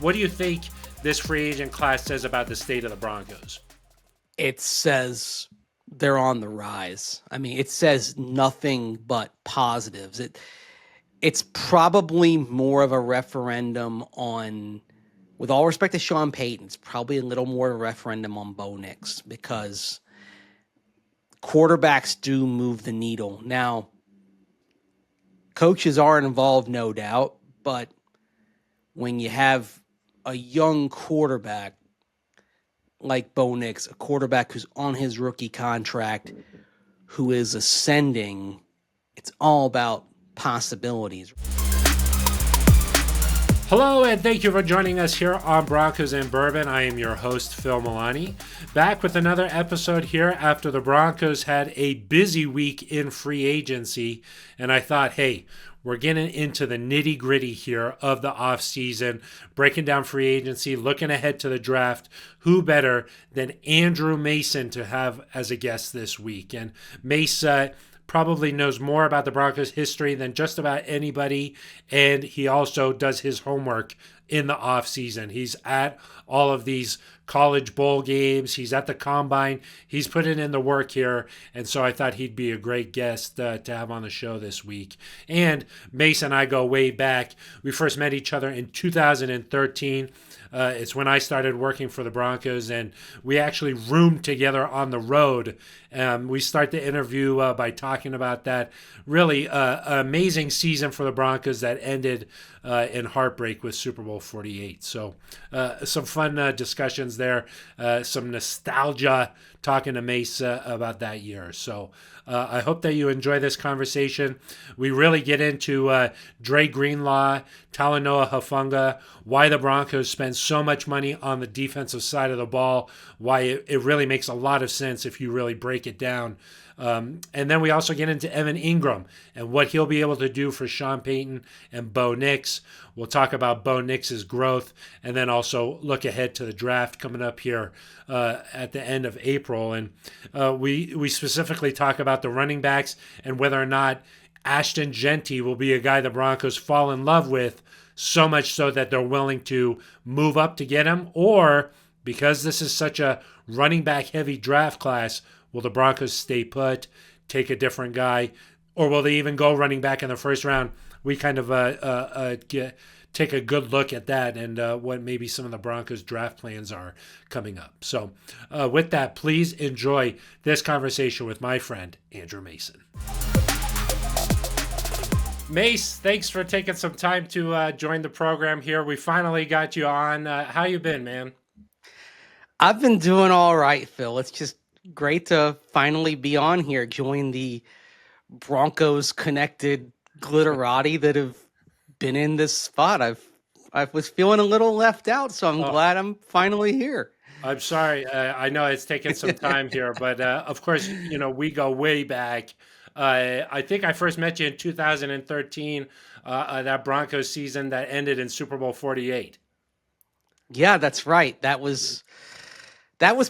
What do you think this free agent class says about the state of the Broncos? It says they're on the rise. I mean, it says nothing but positives. It's probably more of a referendum on, with all respect to Sean Payton, it's probably a little more of a referendum on Bo Nix, because quarterbacks do move the needle. Now, coaches are involved, no doubt, but when you have a young quarterback like Bo Nix, a quarterback who's on his rookie contract, who is ascending, it's all about possibilities. Hello, and thank you for joining us here on Broncos and Bourbon. I am your host, Phil Milani, back with another episode here after the Broncos had a busy week in free agency, and I thought, hey, we're getting into the nitty-gritty here of the offseason, breaking down free agency, looking ahead to the draft. Who better than Andrew Mason to have as a guest this week? And Mace probably knows more about the Broncos history than just about anybody, and he also does his homework in the offseason. He's at all of these college bowl games. He's at the combine. He's putting in the work here, and so I thought he'd be a great guest to have on the show this week. And Mace and I go way back. We first met each other in 2013. It's when I started working for the Broncos, and we actually roomed together on the road. We start the interview by talking about that really amazing season for the Broncos that ended in heartbreak with Super Bowl 48. So some fun discussions there, some nostalgia talking to Mace about that year. So I hope that you enjoy this conversation. We really get into Dre Greenlaw, Talanoa Hufanga, why the Broncos spend so much money on the defensive side of the ball, why it really makes a lot of sense if you really break it down. And then we also get into Evan Engram and what he'll be able to do for Sean Payton and Bo Nix. We'll talk about Bo Nix's growth and then also look ahead to the draft coming up here at the end of April. And we specifically talk about the running backs and whether or not Ashton Jeanty will be a guy the Broncos fall in love with, so much so that they're willing to move up to get him, or because this is such a running back heavy draft class, will the Broncos stay put, take a different guy, or will they even go running back in the first round? We kind of take a good look at that and what maybe some of the Broncos draft plans are coming up. So with that, please enjoy this conversation with my friend, Andrew Mason. Mace, thanks for taking some time to join the program here. We finally got you on. How you been, man? I've been doing all right, Phil. It's just great to finally be on here, join the Broncos connected glitterati that have been in this spot. I was feeling a little left out, so I'm glad I'm finally here. I'm sorry. I know it's taken some time here, but of course, you know, we go way back. I think I first met you in 2013, that Broncos season that ended in Super Bowl 48. Yeah, that's right. That was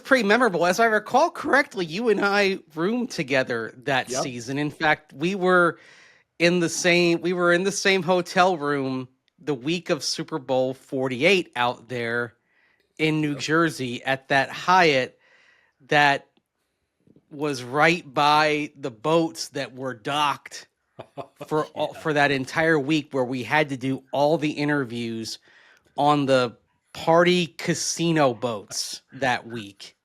pretty memorable. As I recall correctly, you and I roomed together that season. In fact, we were in the same hotel room the week of Super Bowl 48 out there in New Jersey at that Hyatt that was right by the boats that were docked for that entire week, where we had to do all the interviews on the party casino boats that week.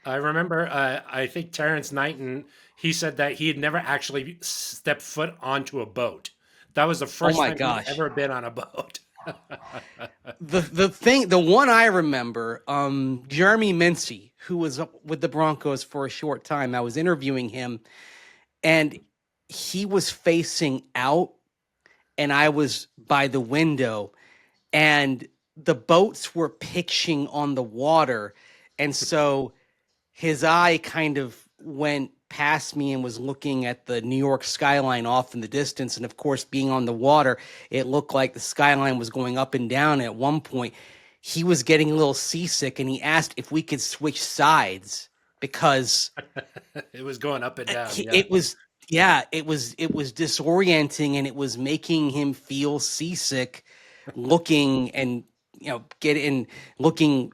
I remember, I think Terrence Knighton, he said that he had never actually stepped foot onto a boat. That was the first time he'd ever been on a boat. The one I remember, Jeremy Mincy, who was with the Broncos for a short time, I was interviewing him, and he was facing out, and I was by the window, and the boats were pitching on the water, and so his eye kind of went past me and was looking at the New York skyline off in the distance. And of course, being on the water, it looked like the skyline was going up and down. At one point, he was getting a little seasick, and he asked if we could switch sides because it was going up and down. It was disorienting, and it was making him feel seasick looking and get in, looking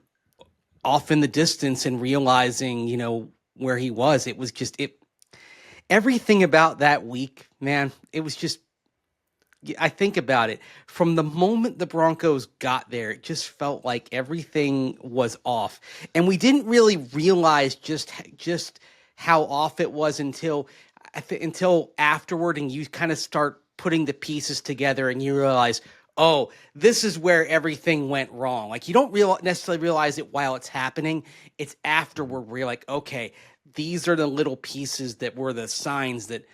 off in the distance and realizing, where he was. It was just everything about that week, man. It was just, I think about it from the moment the Broncos got there, it just felt like everything was off. And we didn't really realize just how off it was until afterward. And you kind of start putting the pieces together and you realize, oh, this is where everything went wrong. Like, you don't necessarily realize it while it's happening. It's afterward where you're like, okay, these are the little pieces that were the signs that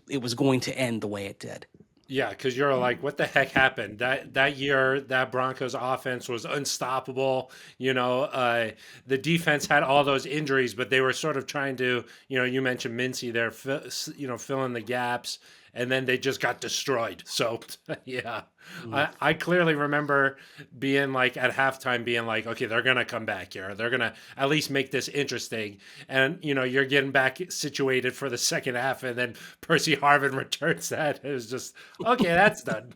it was going to end the way it did. Yeah, because you're like, what the heck happened? That year, that Broncos offense was unstoppable. The defense had all those injuries, but they were sort of trying to, you mentioned Mincy there, fill in the gaps, and then they just got destroyed. So, yeah, I clearly remember being like at halftime, being like, okay, they're gonna come back here. They're gonna at least make this interesting. And you're getting back situated for the second half, and then Percy Harvin returns that. It was just okay. That's done.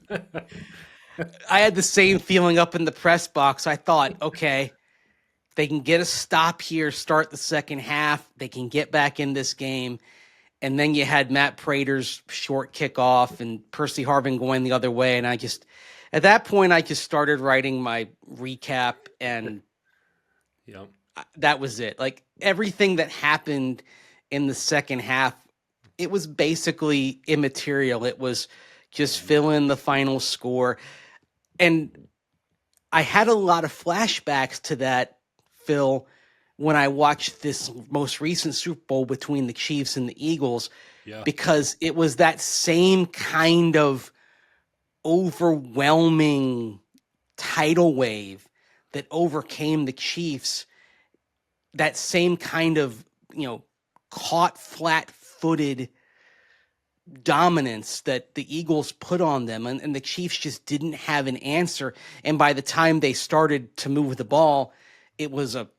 I had the same feeling up in the press box. I thought, okay, they can get a stop here, start the second half. They can get back in this game. And then you had Matt Prater's short kickoff and Percy Harvin going the other way. And at that point, I just started writing my recap, and that was it. Like, everything that happened in the second half, it was basically immaterial. It was just fill in the final score. And I had a lot of flashbacks to that, Phil, when I watched this most recent Super Bowl between the Chiefs and the Eagles, because it was that same kind of overwhelming tidal wave that overcame the Chiefs, that same kind of, caught flat-footed dominance that the Eagles put on them, and the Chiefs just didn't have an answer. And by the time they started to move the ball, it was a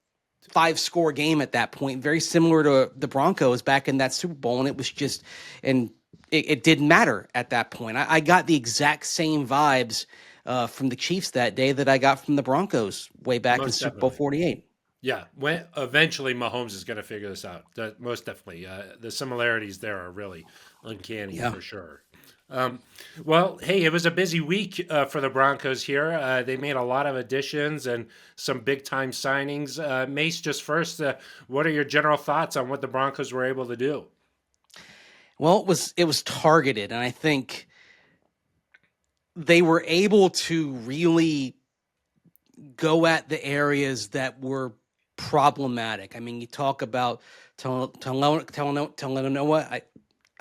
5-score game at that point, very similar to the Broncos back in that Super Bowl. And it was just, and it didn't matter at that point. I got the exact same vibes from the Chiefs that day that I got from the Broncos way back in Super Bowl 48. Yeah, when eventually Mahomes is going to figure this out. Most definitely. The similarities there are really uncanny for sure. Well, hey, it was a busy week for the Broncos here. They made a lot of additions and some big-time signings. Mace, just first, what are your general thoughts on what the Broncos were able to do? Well, it was targeted, and I think they were able to really go at the areas that were problematic. I mean, you talk about Talanoa.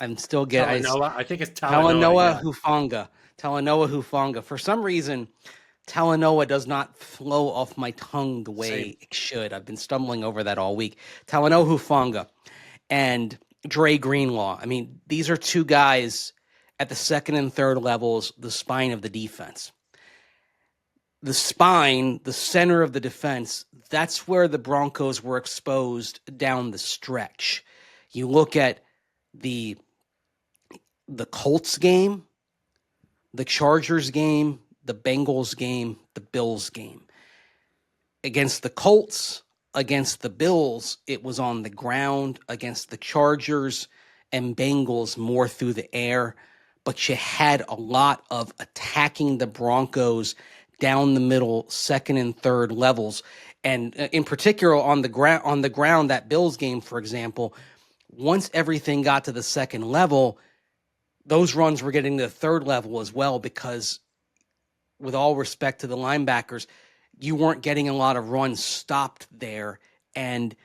I'm still getting. I think it's Talanoa Hufanga. For some reason, Talanoa does not flow off my tongue the way it should. I've been stumbling over that all week. Talanoa Hufanga and Dre Greenlaw. I mean, these are two guys at the second and third levels, the spine of the defense. The spine, the center of the defense, that's where the Broncos were exposed down the stretch. You look at the Colts game, the Chargers game, the Bengals game, the Bills game. Against the Colts, against the Bills, it was on the ground. Against the Chargers and Bengals, more through the air. But you had a lot of attacking the Broncos down the middle, second and third levels. And in particular on the ground, that Bills game, for example, once everything got to the second level, those runs were getting to the third level as well, because with all respect to the linebackers, you weren't getting a lot of runs stopped there. And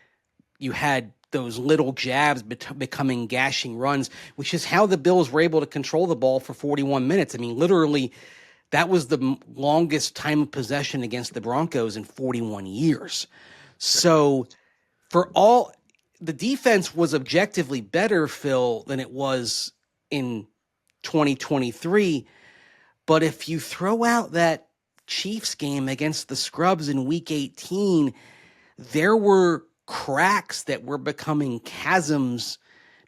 you had those little jabs becoming gashing runs, which is how the Bills were able to control the ball for 41 minutes. I mean, literally, that was the longest time of possession against the Broncos in 41 years. So the defense was objectively better, Phil, than it was in 2023. But if you throw out that Chiefs game against the Scrubs in Week 18, there were cracks that were becoming chasms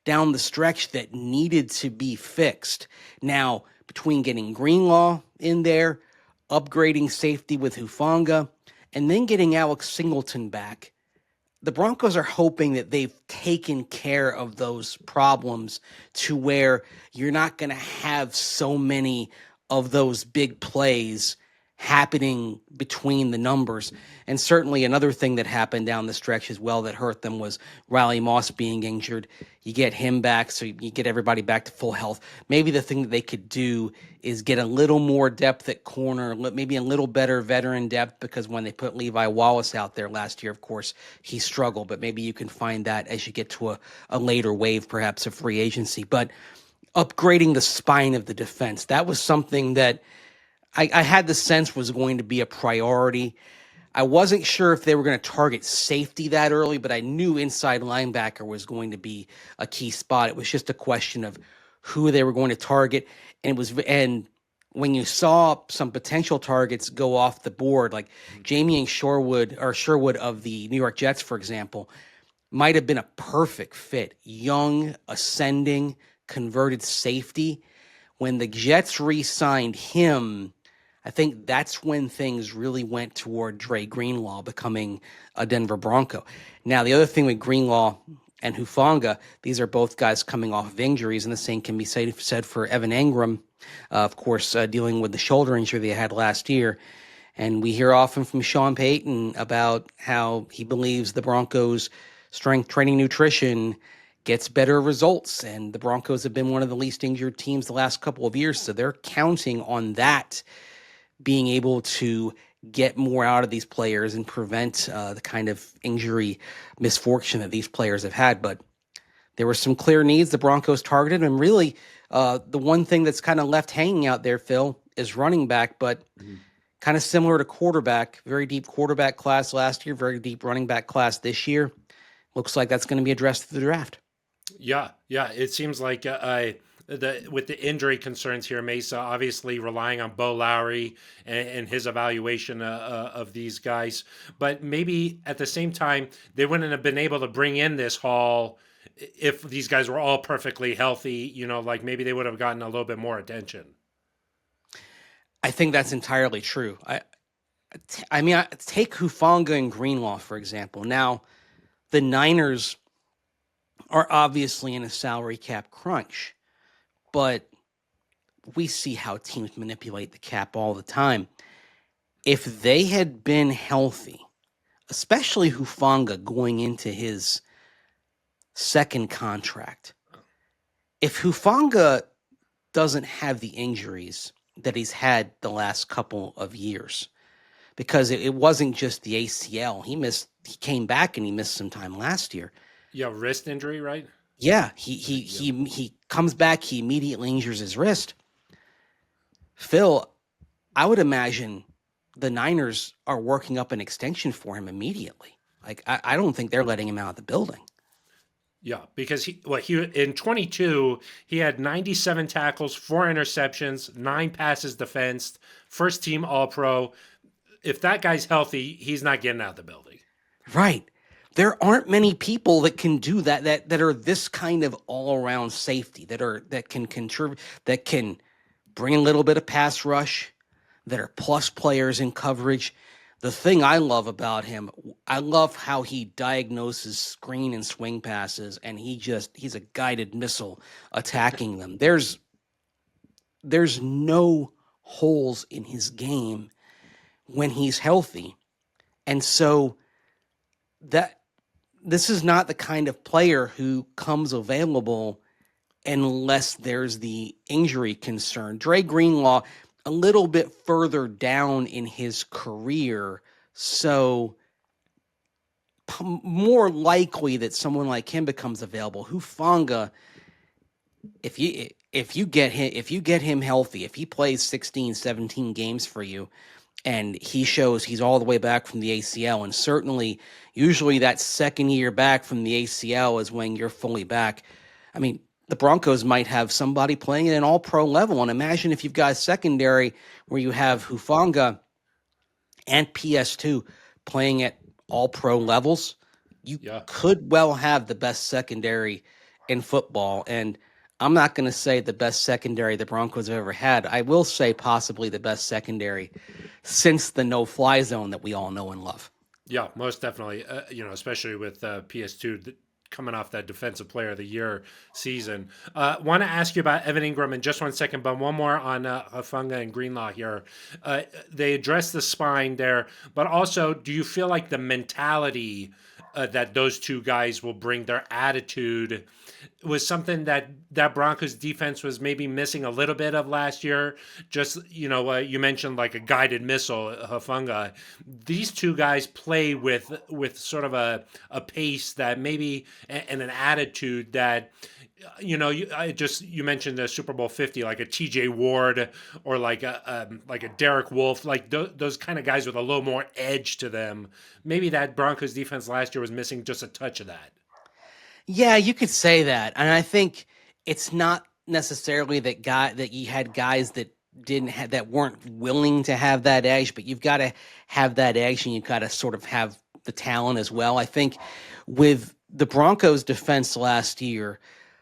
down the stretch that needed to be fixed. Now, between getting Greenlaw in there, upgrading safety with Hufanga, and then getting Alex Singleton back. The Broncos are hoping that they've taken care of those problems to where you're not going to have so many of those big plays happening between the numbers. And certainly another thing that happened down the stretch as well that hurt them was Riley Moss being injured. You get him back, so you get everybody back to full health. Maybe the thing that they could do is get a little more depth at corner, maybe a little better veteran depth, because when they put Levi Wallace out there last year, of course, he struggled. But maybe you can find that as you get to a later wave, perhaps, of free agency. But upgrading the spine of the defense, that was something that I had the sense was going to be a priority. I wasn't sure if they were going to target safety that early, but I knew inside linebacker was going to be a key spot. It was just a question of who they were going to target. And when you saw some potential targets go off the board, like Jamie and Sherwood of the New York Jets, for example, might have been a perfect fit. Young, ascending, converted safety. When the Jets re-signed him, I think that's when things really went toward Dre Greenlaw becoming a Denver Bronco. Now, the other thing with Greenlaw and Hufanga, these are both guys coming off of injuries, and the same can be said for Evan Engram, of course, dealing with the shoulder injury they had last year. And we hear often from Sean Payton about how he believes the Broncos' strength training nutrition gets better results, and the Broncos have been one of the least injured teams the last couple of years, so they're counting on that being able to get more out of these players and prevent the kind of injury misfortune that these players have had. But there were some clear needs the Broncos targeted, and really the one thing that's kind of left hanging out there, Phil, is running back, but kind of similar to quarterback. Very deep quarterback class last year, very deep running back class this year. Looks like that's going to be addressed through the draft. Yeah. It seems like with the injury concerns here, Mesa obviously relying on Bo Lowry and his evaluation of these guys, but maybe at the same time they wouldn't have been able to bring in this haul if these guys were all perfectly healthy. Like maybe they would have gotten a little bit more attention. I think that's entirely true. I mean, take Hufanga and Greenlaw, for example. Now, the Niners are obviously in a salary cap crunch, but we see how teams manipulate the cap all the time. If they had been healthy, especially Hufanga going into his second contract, if Hufanga doesn't have the injuries that he's had the last couple of years, because it wasn't just the ACL. He came back and he missed some time last year. Yeah, wrist injury, right? Yeah, he comes back, he immediately injures his wrist. Phil, I would imagine the Niners are working up an extension for him immediately. Like, I don't think they're letting him out of the building. Yeah, because he in 22, he had 97 tackles, 4 interceptions, 9 passes defensed, first team All-Pro. If that guy's healthy, he's not getting out of the building. Right. There aren't many people that can do that are this kind of all-around safety, that can contribute, that can bring a little bit of pass rush, that are plus players in coverage. The thing I love about him, I love how he diagnoses screen and swing passes, and he's a guided missile attacking them. There's no holes in his game when he's healthy. And so this is not the kind of player who comes available unless there's the injury concern. Dre Greenlaw, a little bit further down in his career, so more likely that someone like him becomes available. Hufanga, if you get him healthy, if he plays 16, 17 games for you, and he shows he's all the way back from the ACL, and certainly usually that second year back from the ACL is when you're fully back. I mean, the Broncos might have somebody playing at an all-pro level, and imagine if you've got a secondary where you have Hufanga and PS2 playing at all-pro levels. You could well have the best secondary in football, and I'm not going to say the best secondary the Broncos have ever had. I will say possibly the best secondary since the no-fly zone that we all know and love. Yeah, most definitely. Especially with PS2 coming off that Defensive Player of the Year season. Want to ask you about Evan Engram in just 1 second, but one more on Hufanga and Greenlaw here. They address the spine there, but also, do you feel like the mentality that those two guys will bring, their attitude, was something that Broncos defense was maybe missing a little bit of last year? Just, you mentioned like a guided missile, Hufanga. These two guys play with sort of a pace that maybe, and an attitude that, you mentioned the Super Bowl 50, like a TJ Ward or like a Derek Wolfe, like those kind of guys with a little more edge to them. Maybe that Broncos defense last year was missing just a touch of that. Yeah, you could say that. And I think it's not necessarily that you had guys that that weren't willing to have that edge, but you've got to have that edge and you've got to sort of have the talent as well. I think with the Broncos defense last year,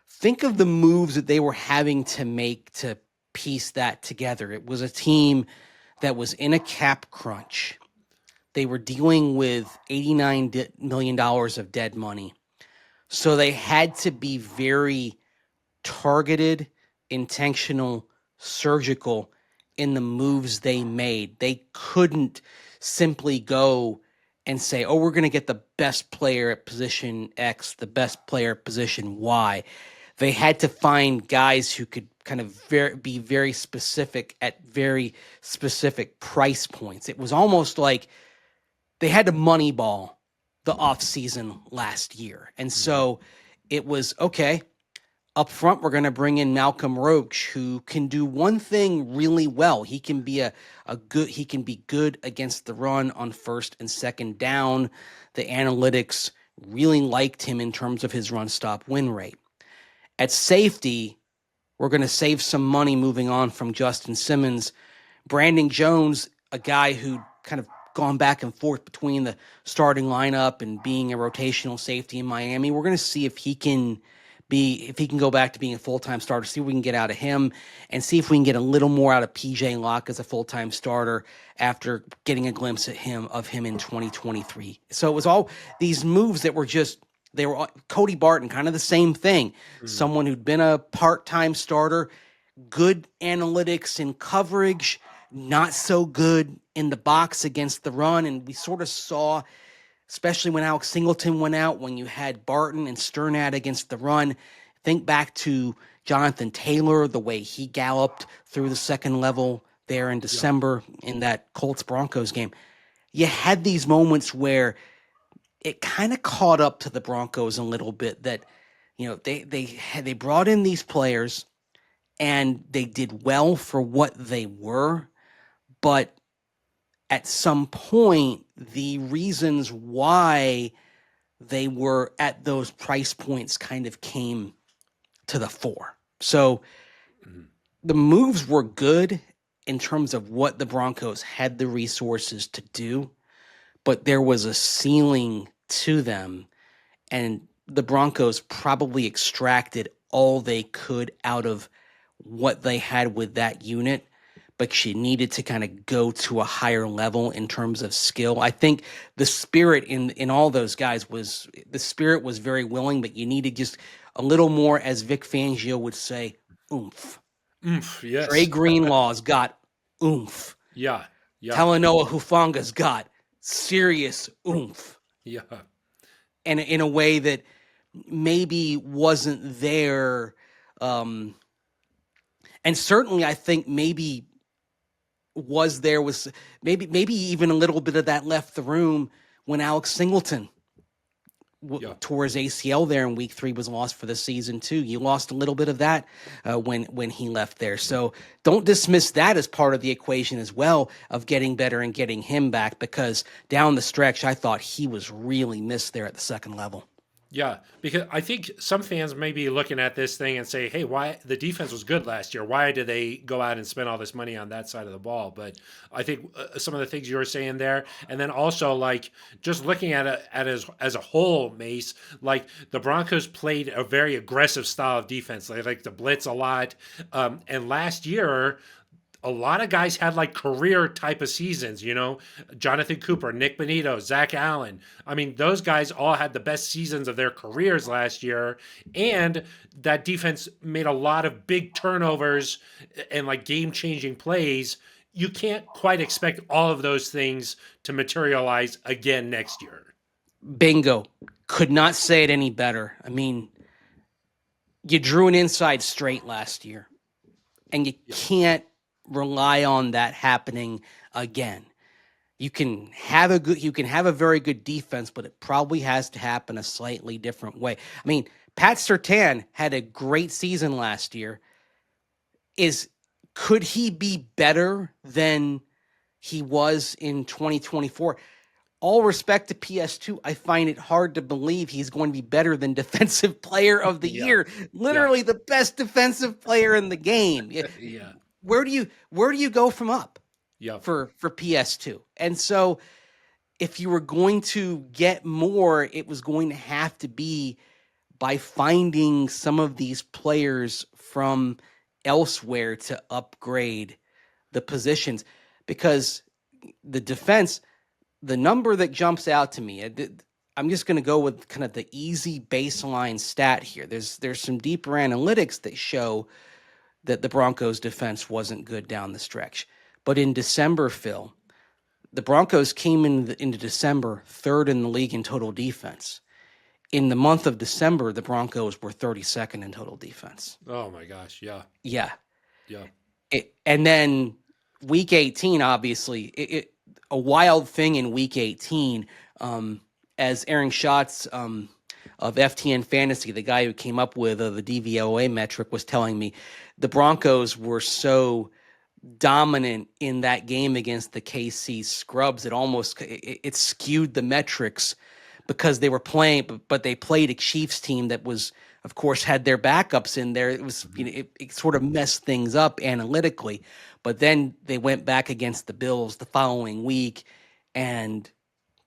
think of the moves that they were having to make to piece that together. It was a team that was in a cap crunch. They were dealing with $89 million of dead money. So they had to be very targeted, intentional, surgical in the moves they made. They couldn't simply go and say, oh, we're going to get the best player at position X, the best player at position Y. They had to find guys who could kind of be very specific at very specific price points. It was almost like they had to moneyball the offseason last year. And so it was, okay, up front, we're going to bring in Malcolm Roach, who can do one thing really well. He can be he can be good against the run on first and second down. The analytics really liked him in terms of his run stop win rate. At safety, we're going to save some money moving on from Justin Simmons. Brandon Jones, a guy who kind of gone back and forth between the starting lineup and being a rotational safety in Miami. We're going to see if he can go back to being a full-time starter, see what we can get out of him, and see if we can get a little more out of PJ Locke as a full-time starter after getting a glimpse of him in 2023. So it was all these moves that were they were Cody Barton, kind of the same thing. Mm-hmm. Someone who'd been a part-time starter, good analytics and coverage, not so good in the box against the run. And we sort of saw, especially when Alex Singleton went out, when you had Barton and Sternad against the run, think back to Jonathan Taylor, the way he galloped through the second level there in December in that Colts-Broncos game. You had these moments where it kind of caught up to the Broncos a little bit that, they brought in these players and they did well for what they were. But at some point, the reasons why they were at those price points kind of came to the fore. So the moves were good in terms of what the Broncos had the resources to do, but there was a ceiling to them, and the Broncos probably extracted all they could out of what they had with that unit, but she needed to kind of go to a higher level in terms of skill. I think the spirit in all those guys was very willing, but you needed just a little more, as Vic Fangio would say, oomph. Oomph, yes. Trey Greenlaw's got oomph. Yeah. Talanoa Hufanga's got serious oomph. Yeah. And in a way that maybe wasn't there. And certainly I think maybe was maybe even a little bit of that left the room when Alex Singleton tore his ACL there in week 3, was lost for the season too. You lost a little bit of that when he left there. So don't dismiss that as part of the equation as well of getting better and getting him back, because down the stretch, I thought he was really missed there at the second level. Yeah, because I think some fans may be looking at this thing and say, "Hey, why the defense was good last year? Why did they go out and spend all this money on that side of the ball?" But I think some of the things you were saying there, and then also like just looking at it as a whole, Mace, like the Broncos played a very aggressive style of defense. They like to blitz a lot, and last year a lot of guys had like career type of seasons, Jonathan Cooper, Nick Bonito, Zach Allen. I mean, those guys all had the best seasons of their careers last year. And that defense made a lot of big turnovers and like game changing plays. You can't quite expect all of those things to materialize again next year. Bingo. Could not say it any better. I mean, you drew an inside straight last year, and you can't rely on that happening again. You can have a very good defense, but it probably has to happen a slightly different way. I mean, Pat Surtain had a great season last year. Could he be better than he was in 2024? All respect to PS2, I find it hard to believe he's going to be better than Defensive Player of the Year. Literally the best defensive player in the game. Yeah. Where do you go from up? Yeah. For PS2. And so if you were going to get more, it was going to have to be by finding some of these players from elsewhere to upgrade the positions, because the defense, the number that jumps out to me, I'm just going to go with kind of the easy baseline stat here. There's some deeper analytics that show that the Broncos defense wasn't good down the stretch. But in December, Phil, the Broncos came into December third in the league in total defense. In the month of December, the Broncos were 32nd in total defense. Oh my gosh. Yeah. Yeah. Yeah. And then week 18, obviously, a wild thing in week 18, as Aaron Schatz of FTN Fantasy, the guy who came up with the DVOA metric, was telling me, the Broncos were so dominant in that game against the KC Scrubs, it skewed the metrics because they were playing, but they played a Chiefs team that was, of course, had their backups in there. It was, it sort of messed things up analytically. But then they went back against the Bills the following week, and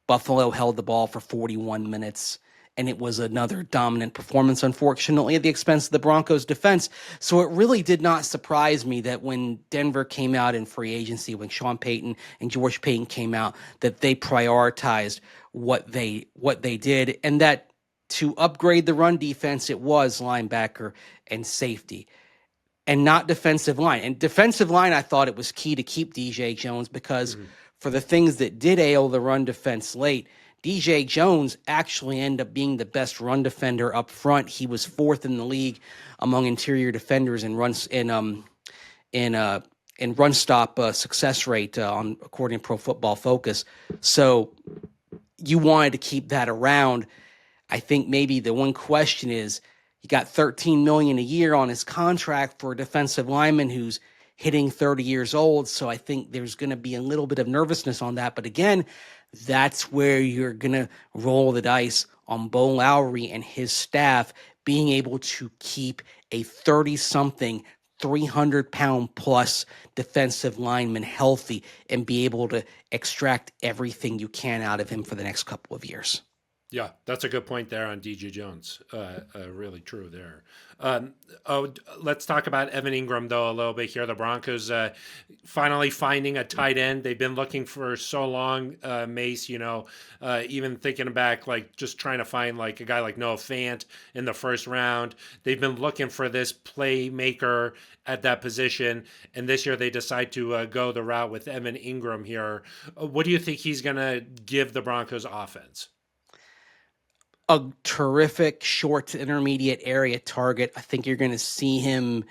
Buffalo held the ball for 41 minutes. And it was another dominant performance, unfortunately, at the expense of the Broncos defense. So it really did not surprise me that when Denver came out in free agency, when Sean Payton and George Payton came out, that they prioritized what they did, and that to upgrade the run defense, it was linebacker and safety, and not defensive line. And defensive line, I thought it was key to keep DJ Jones, because for the things that did ail the run defense late, DJ Jones actually ended up being the best run defender up front. He was fourth in the league among interior defenders in run stop success rate according to Pro Football Focus. So you wanted to keep that around. I think maybe the one question is, you got $13 million a year on his contract for a defensive lineman who's hitting 30 years old. So I think there's going to be a little bit of nervousness on that. But again, that's where you're going to roll the dice on Bo Lowry and his staff being able to keep a 30-something, 300-pound plus defensive lineman healthy and be able to extract everything you can out of him for the next couple of years. Yeah, that's a good point there on DJ Jones. Really true there. Let's talk about Evan Engram, though, a little bit here. The Broncos finally finding a tight end. They've been looking for so long, Mace, even thinking back, like just trying to find like a guy like Noah Fant in the first round. They've been looking for this playmaker at that position, and this year they decide to go the route with Evan Engram here. What do you think he's going to give the Broncos offense? A terrific short to intermediate area target. I think you're going to see him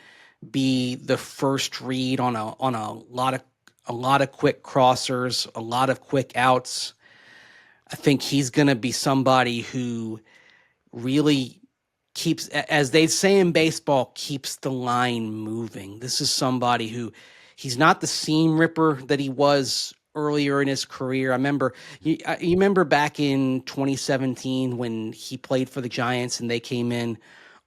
be the first read on a lot of quick crossers, a lot of quick outs. I think he's going to be somebody who really keeps, as they say in baseball, keeps the line moving. This is somebody who, he's not the seam ripper that he was earlier in his career. I remember you remember back in 2017 when he played for the Giants and they came in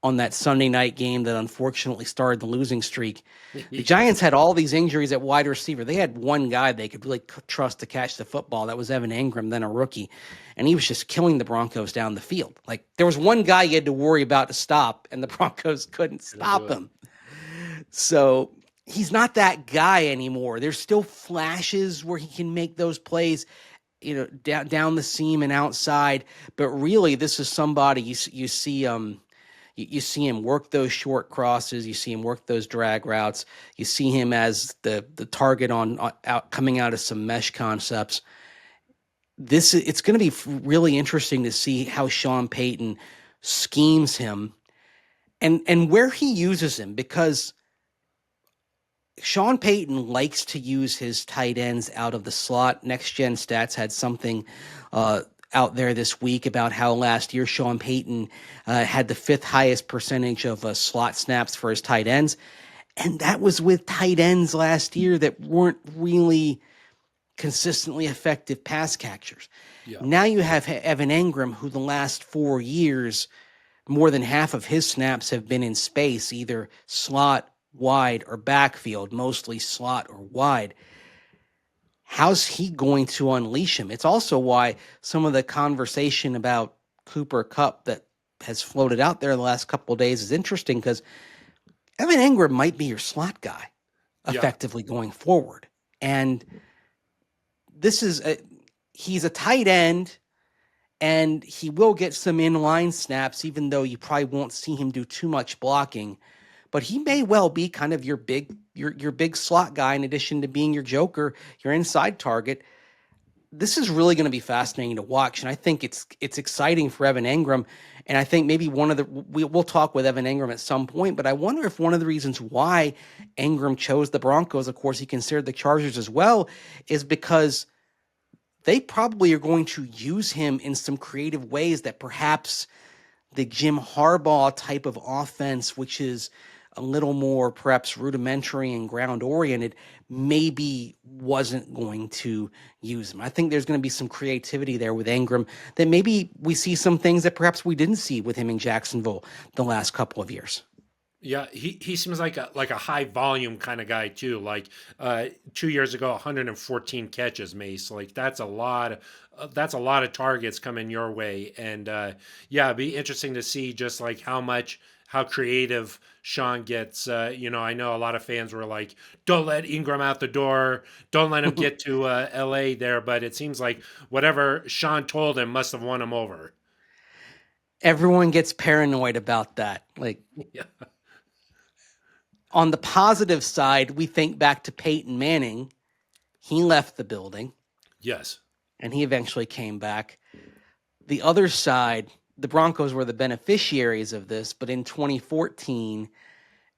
on that Sunday night game that unfortunately started the losing streak. The Giants had all these injuries at wide receiver. They had one guy they could really trust to catch the football. That was Evan Engram, then a rookie. And he was just killing the Broncos down the field. Like, there was one guy you had to worry about to stop, and the Broncos couldn't stop him. So he's not that guy anymore. There's still flashes where he can make those plays, down the seam and outside. But really, this is somebody you see. You see him work those short crosses. You see him work those drag routes. You see him as the target coming out of some mesh concepts. It's going to be really interesting to see how Sean Payton schemes him and where he uses him, because Sean Payton likes to use his tight ends out of the slot. Next Gen Stats had something out there this week about how last year Sean Payton had the 5th highest percentage of slot snaps for his tight ends. And that was with tight ends last year that weren't really consistently effective pass catchers. Yeah. Now you have Evan Engram, who the last 4 years, more than half of his snaps have been in space, either slot, wide, or backfield, mostly slot or wide. How's he going to unleash him? It's also why some of the conversation about Cooper Kupp that has floated out there the last couple of days is interesting, because Evan Engram might be your slot guy effectively going forward. And this is he's a tight end, and he will get some inline snaps, even though you probably won't see him do too much blocking. But he may well be kind of your big slot guy, in addition to being your joker, your inside target. This is really going to be fascinating to watch, and I think it's exciting for Evan Engram. And I think maybe we'll talk with Evan Engram at some point, but I wonder if one of the reasons why Engram chose the Broncos, of course he considered the Chargers as well, is because they probably are going to use him in some creative ways that perhaps the Jim Harbaugh type of offense, which is a little more perhaps rudimentary and ground-oriented, maybe wasn't going to use him. I think there's going to be some creativity there with Engram that maybe we see some things that perhaps we didn't see with him in Jacksonville the last couple of years. Yeah, he seems like a high volume kind of guy too. Like 2 years ago, 114 catches, Mace. Like that's a lot of targets coming your way. And it'd be interesting to see just like how creative Sean gets. I know a lot of fans were like, don't let Engram out the door. Don't let him get to LA there. But it seems like whatever Sean told him must have won him over. Everyone gets paranoid about that. Like, yeah. On the positive side, we think back to Peyton Manning. He left the building. Yes. And he eventually came back. The other side, the Broncos were the beneficiaries of this, but in 2014,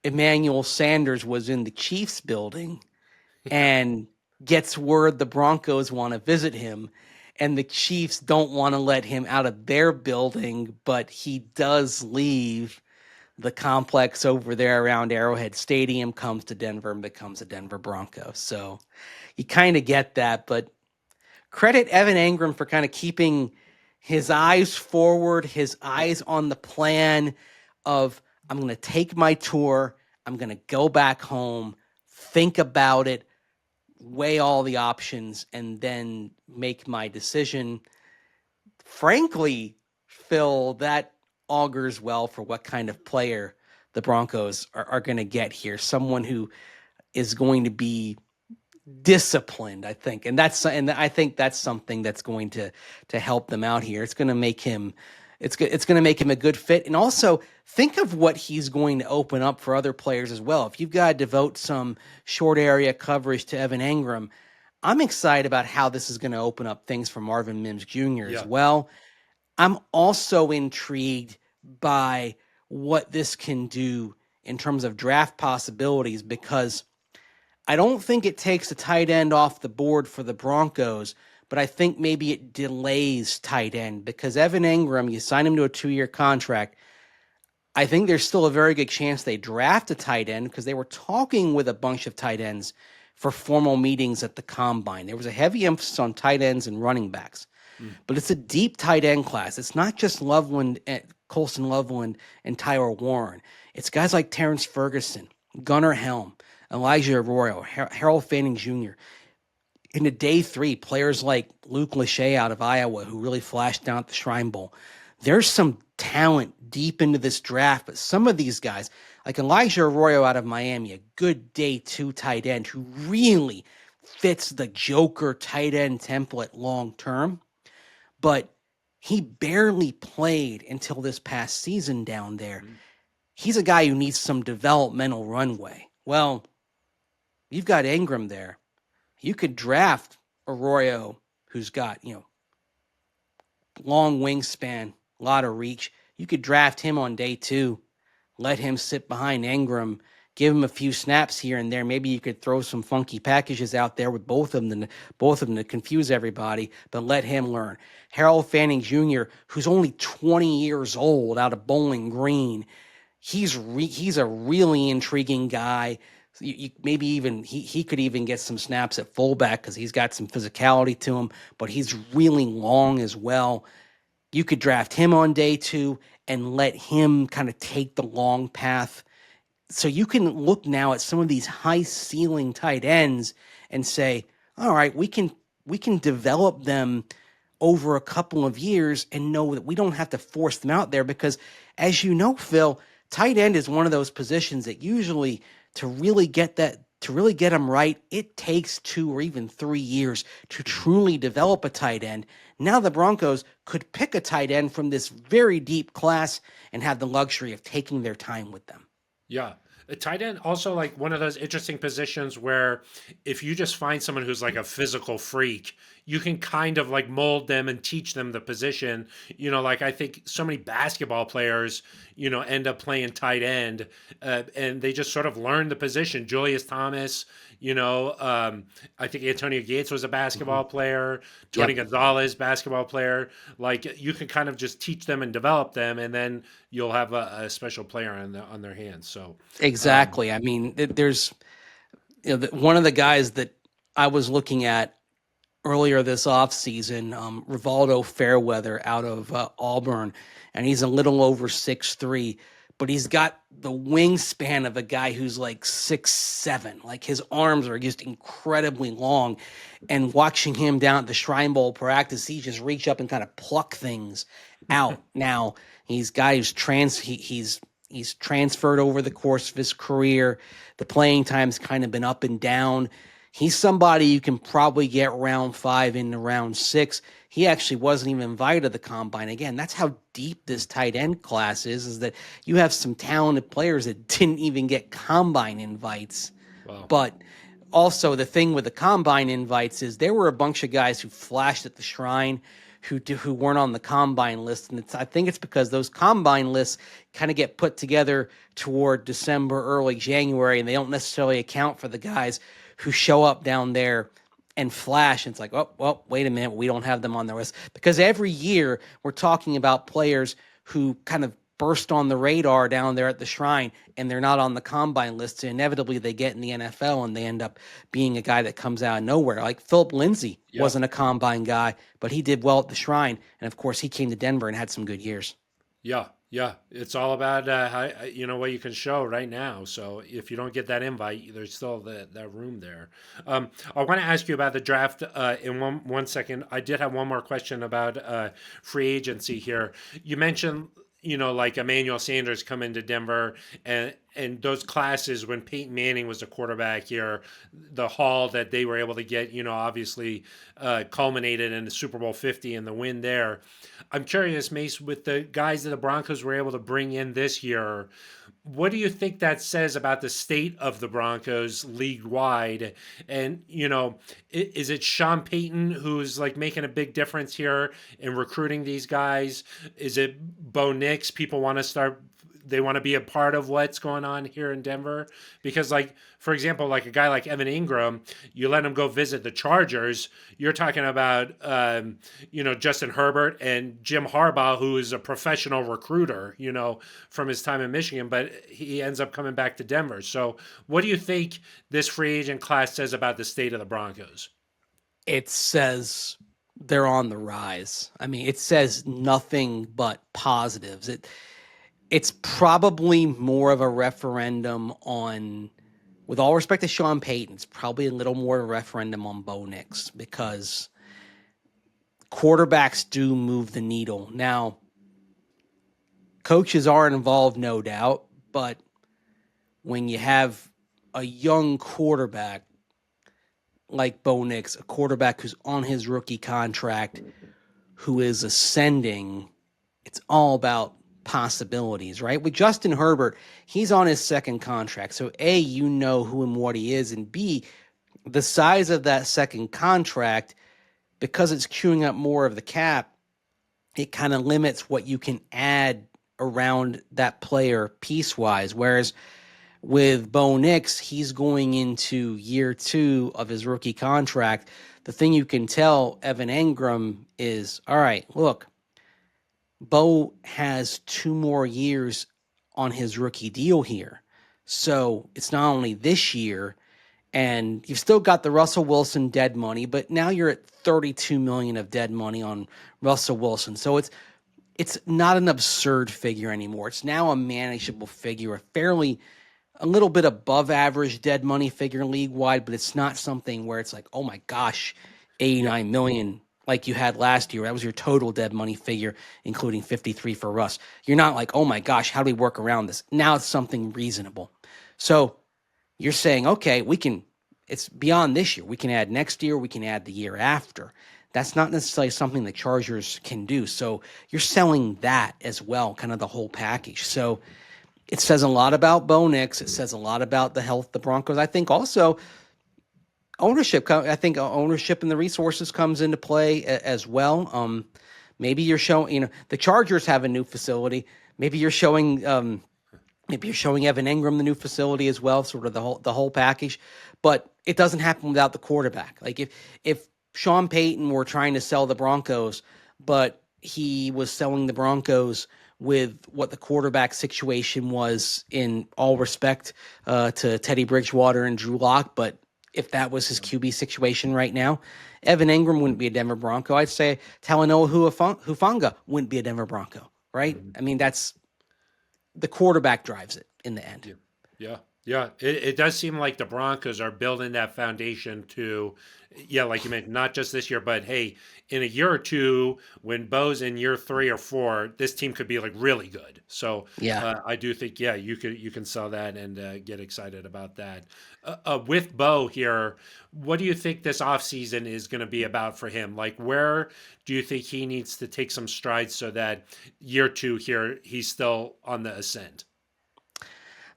Emmanuel Sanders was in the Chiefs building and gets word the Broncos want to visit him, and the Chiefs don't want to let him out of their building, but he does leave the complex over there around Arrowhead Stadium, comes to Denver, and becomes a Denver Bronco. So you kind of get that, but credit Evan Engram for kind of keeping his eyes forward, his eyes on the plan of, I'm going to take my tour, I'm going to go back home, think about it, weigh all the options, and then make my decision. Frankly, Phil, that augurs well for what kind of player the Broncos are going to get here. Someone who is going to be disciplined, I think. And I think that's something that's going to help them out here. It's going to make him a good fit. And also think of what he's going to open up for other players as well. If you've got to devote some short area coverage to Evan Engram, I'm excited about how this is going to open up things for Marvin Mims Jr. as well. I'm also intrigued by what this can do in terms of draft possibilities, because I don't think it takes a tight end off the board for the Broncos, but I think maybe it delays tight end, because Evan Engram, you sign him to a 2-year contract. I think there's still a very good chance they draft a tight end, because they were talking with a bunch of tight ends for formal meetings at the combine. There was a heavy emphasis on tight ends and running backs, but it's a deep tight end class. It's not just Colson Loveland, and Tyler Warren. It's guys like Terrence Ferguson, Gunnar Helm, Elijah Arroyo, Harold Fanning Jr. In the day 3, players like Luke Lachey out of Iowa, who really flashed down at the Shrine Bowl. There's some talent deep into this draft, but some of these guys, like Elijah Arroyo out of Miami, a good day 2 tight end who really fits the Joker tight end template long term, but he barely played until this past season down there. He's a guy who needs some developmental runway. Well, you've got Engram there. You could draft Arroyo, who's got, long wingspan, a lot of reach. You could draft him on day 2, let him sit behind Engram, give him a few snaps here and there. Maybe you could throw some funky packages out there with both of them to confuse everybody, but let him learn. Harold Fanning Jr., who's only 20 years old, out of Bowling Green, he's a really intriguing guy. Maybe even he could even get some snaps at fullback because he's got some physicality to him, but he's really long as well. You could draft him on day 2 and let him kind of take the long path. So you can look now at some of these high ceiling tight ends and say, all right, we can develop them over a couple of years and know that we don't have to force them out there because, as you know, Phil, tight end is one of those positions that usually to really get them right, it takes 2 or even 3 years to truly develop a tight end. Now the Broncos could pick a tight end from this very deep class and have the luxury of taking their time with them. Yeah. A tight end also like one of those interesting positions where if you just find someone who's like a physical freak, you can kind of like mold them and teach them the position. Like I think so many basketball players, end up playing tight end and they just sort of learn the position. Julius Thomas, I think Antonio Gates was a basketball player, Tony Gonzalez, basketball player. Like you can kind of just teach them and develop them, and then you'll have a special player on their hands. So exactly. I mean, there's one of the guys that I was looking at earlier this offseason, Rivaldo Fairweather out of Auburn, and he's a little over 6'3", but he's got the wingspan of a guy who's like 6'7". Like his arms are just incredibly long. And watching him down at the Shrine Bowl practice, he just reach up and kind of pluck things out. Now, he's transferred over the course of his career. The playing time's kind of been up and down. He's somebody you can probably get round 5 into round 6. He actually wasn't even invited to the combine. Again, that's how deep this tight end class is that you have some talented players that didn't even get combine invites. Wow. But also the thing with the combine invites is there were a bunch of guys who flashed at the Shrine who weren't on the combine list. And I think it's because those combine lists kind of get put together toward December, early January, and they don't necessarily account for the guys who show up down there and flash. And it's like, oh, well, wait a minute, we don't have them on the list. Because every year we're talking about players who kind of burst on the radar down there at the Shrine, and they're not on the combine list. So inevitably they get in the NFL and they end up being a guy that comes out of nowhere. Like Philip Lindsay wasn't a combine guy, but he did well at the Shrine. And of course he came to Denver and had some good years. Yeah. Yeah, it's all about what you can show right now. So if you don't get that invite, there's still that room there. I want to ask you about the draft in one second. I did have one more question about free agency here. You mentioned like Emmanuel Sanders come into Denver and those classes when Peyton Manning was a quarterback here, the haul that they were able to get, obviously culminated in the Super Bowl 50 and the win there. I'm curious, Mace, with the guys that the Broncos were able to bring in this year, what do you think that says about the state of the Broncos league-wide? And, is it Sean Payton who's like making a big difference here in recruiting these guys? Is it Bo Nix? People want to start they want to be a part of what's going on here in Denver? Because, like, for example, like a guy like Evan Engram, you let him go visit the Chargers. You're talking about, Justin Herbert and Jim Harbaugh, who is a professional recruiter, from his time in Michigan, but he ends up coming back to Denver. So, what do you think this free agent class says about the state of the Broncos? It says they're on the rise. I mean, it says nothing but positives. It's probably more of a referendum on, with all respect to Sean Payton, it's probably a little more of a referendum on Bo Nix, because quarterbacks do move the needle. Now, coaches are involved, no doubt, but when you have a young quarterback like Bo Nix, a quarterback who's on his rookie contract, who is ascending, it's all about possibilities, right? With Justin Herbert, he's on his second contract. So A, you know who and what he is, and B, the size of that second contract, because it's queuing up more of the cap, it kind of limits what you can add around that player piece-wise. Whereas with Bo Nix, he's going into year 2 of his rookie contract. The thing you can tell Evan Engram is, all right, look, Bo has 2 more years on his rookie deal here. So it's not only this year, and you've still got the Russell Wilson dead money, but now you're at $32 million of dead money on Russell Wilson. So it's not an absurd figure anymore. It's now a manageable figure, a little bit above average dead money figure league wide, but it's not something where it's like, oh my gosh, 89 million like you had last year. That was your total dead money figure, including 53 for Russ. You're not like, oh my gosh, how do we work around this? Now it's something reasonable. So you're saying, okay, it's beyond this year. We can add next year. We can add the year after. That's not necessarily something the Chargers can do. So you're selling that as well, kind of the whole package. So it says a lot about Bo Nix. It says a lot about the health of the Broncos. I think also ownership. I think ownership and the resources comes into play as well. Maybe you're showing, the Chargers have a new facility. Maybe you're showing Evan Engram the new facility as well, sort of the whole package. But it doesn't happen without the quarterback. Like if Sean Payton were trying to sell the Broncos, but he was selling the Broncos with what the quarterback situation was, in all respect to Teddy Bridgewater and Drew Lock, but if that was his QB situation right now, Evan Engram wouldn't be a Denver Bronco. I'd say Talanoa Hufanga wouldn't be a Denver Bronco, right? I mean, that's the quarterback drives it in the end. Yeah. It does seem like the Broncos are building that foundation to, like you mentioned, not just this year, but hey, in a year or two, when Bo's in year 3 or 4, this team could be like really good. So I do think, you can sell that and get excited about that. With Bo here, what do you think this offseason is going to be about for him? Like, where do you think he needs to take some strides so that year 2 here, he's still on the ascent?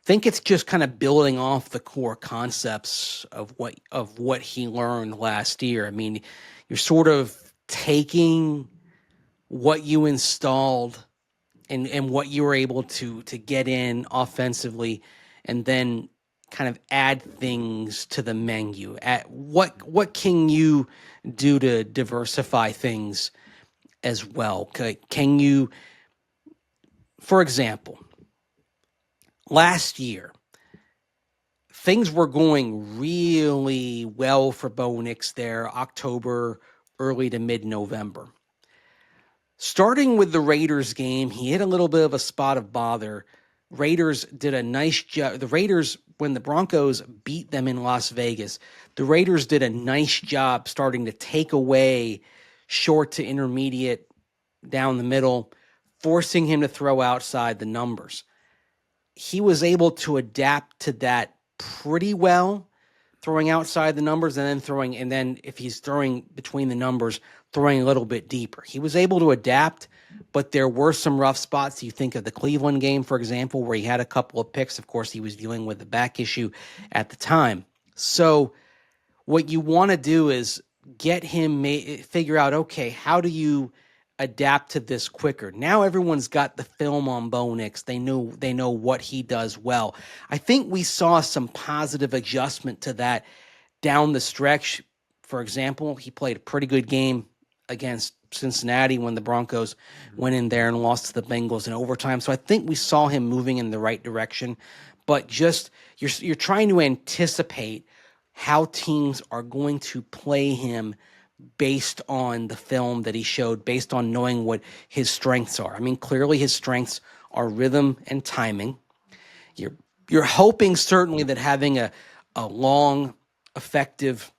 Think it's just kind of building off the core concepts of what he learned last year. I mean, you're sort of taking what you installed and what you were able to get in offensively, and then kind of add things to the menu. At what can you do to diversify things as well? Can you, for example, last year, things were going really well for Bo Nix there, October, early to mid-November. Starting with the Raiders game, he hit a little bit of a spot of bother. Raiders did a nice job. The Raiders, when the Broncos beat them in Las Vegas, the Raiders did a nice job starting to take away short to intermediate down the middle, forcing him to throw outside the numbers. He was able to adapt to that pretty well, throwing outside the numbers and then if he's throwing between the numbers, throwing a little bit deeper. He was able to adapt, but there were some rough spots. You think of the Cleveland game, for example, where he had a couple of picks. Of course, he was dealing with the back issue at the time. So what you want to do is get him, figure out, okay, how do you adapt to this quicker. Now everyone's got the film on Bo Nix. They know what he does well. I think we saw some positive adjustment to that down the stretch. For example, he played a pretty good game against Cincinnati when the Broncos went in there and lost to the Bengals in overtime. So I think we saw him moving in the right direction. But just you're trying to anticipate how teams are going to play him based on the film that he showed, based on knowing what his strengths are. I mean, clearly his strengths are rhythm and timing. You're hoping certainly that having a long, effective,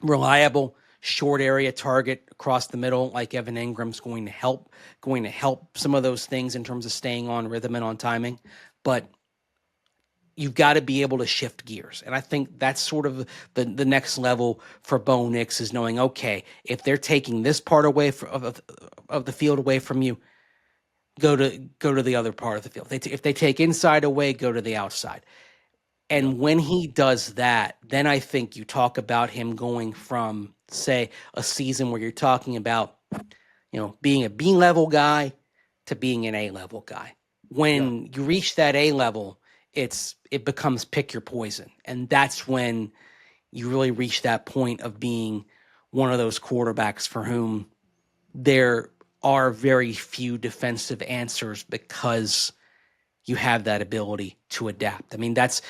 reliable, short area target across the middle like Evan Engram's going to help some of those things in terms of staying on rhythm and on timing. But you've got to be able to shift gears. And I think that's sort of the next level for Bo Nix is knowing, okay, if they're taking this part away of the field away from you, go to the other part of the field. If they take inside away, go to the outside. And when he does that, then I think you talk about him going from, say, a season where you're talking about, being a B-level guy to being an A-level guy. When you reach that A-level, it becomes pick your poison. And that's when you really reach that point of being one of those quarterbacks for whom there are very few defensive answers because you have that ability to adapt. I mean, that's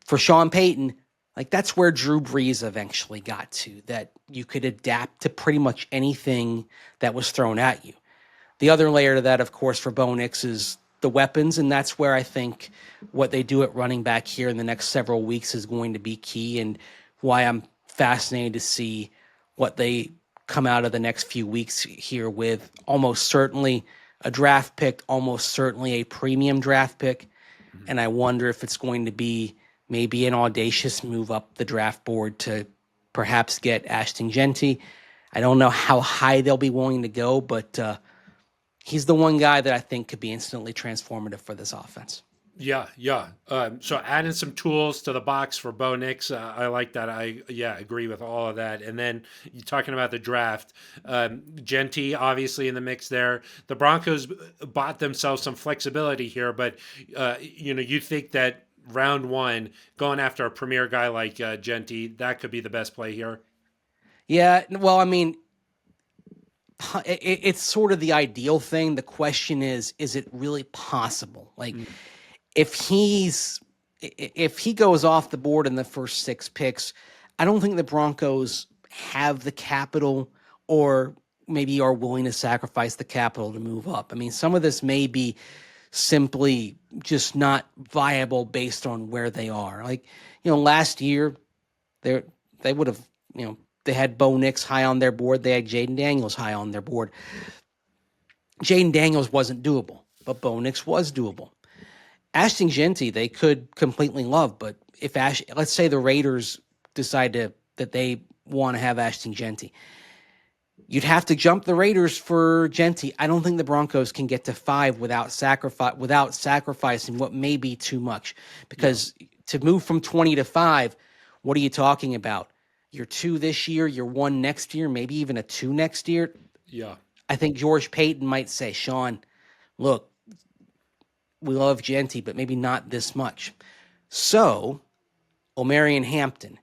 for Sean Payton, like that's where Drew Brees eventually got to, that you could adapt to pretty much anything that was thrown at you. The other layer to that, of course, for Bo Nix is the weapons, and that's where I think what they do at running back here in the next several weeks is going to be key, and why I'm fascinated to see what they come out of the next few weeks here with. Almost certainly a draft pick, almost certainly a premium draft pick, and I wonder if it's going to be maybe an audacious move up the draft board to perhaps get Ashton Jeanty. I don't know how high they'll be willing to go, but he's the one guy that I think could be instantly transformative for this offense. Yeah. So adding some tools to the box for Bo Nix, I like that. I agree with all of that. And then you're talking about the draft, Jeanty obviously in the mix there. The Broncos bought themselves some flexibility here, but you think that round one, going after a premier guy like Jeanty, that could be the best play here. Yeah, well, I mean, it's sort of the ideal thing. The question is it really possible? Like, if he goes off the board in the first 6 picks, I don't think the Broncos have the capital or maybe are willing to sacrifice the capital to move up. I mean, some of this may be simply just not viable based on where they are. Like, last year they would have, they had Bo Nix high on their board. They had Jaden Daniels high on their board. Jaden Daniels wasn't doable, but Bo Nix was doable. Ashton Jeanty, they could completely love, but if let's say the Raiders decide that they want to have Ashton Jeanty, you'd have to jump the Raiders for Jeanty. I don't think the Broncos can get to 5 without sacrificing what may be too much, because to move from 20 to 5, what are you talking about? You're 2 this year, you're 1 next year, maybe even a 2 next year. Yeah. I think George Payton might say, Sean, look, we love Jeanty, but maybe not this much. So, Omarion Hampton,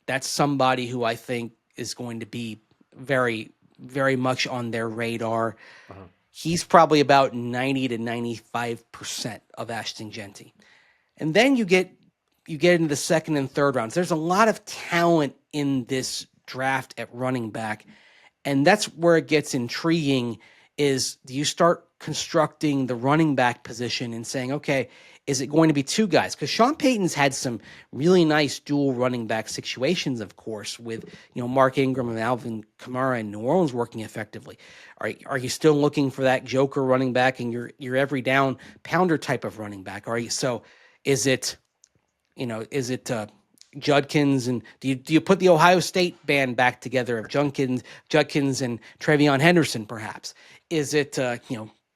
that's somebody who I think is going to be very, very much on their radar. He's probably about 90 to 95% of Ashton Jeanty. And then you get into the second and third rounds. There's a lot of talent in this draft at running back, and that's where it gets intriguing. Is do you start constructing the running back position and saying, okay, is it going to be 2 guys? Because Sean Payton's had some really nice dual running back situations, of course, with Mark Ingram and Alvin Kamara in New Orleans working effectively. Are you still looking for that joker running back and your every down pounder type of running back? So is it Judkins, and do you put the Ohio State band back together of Judkins and Travion Henderson perhaps? Is it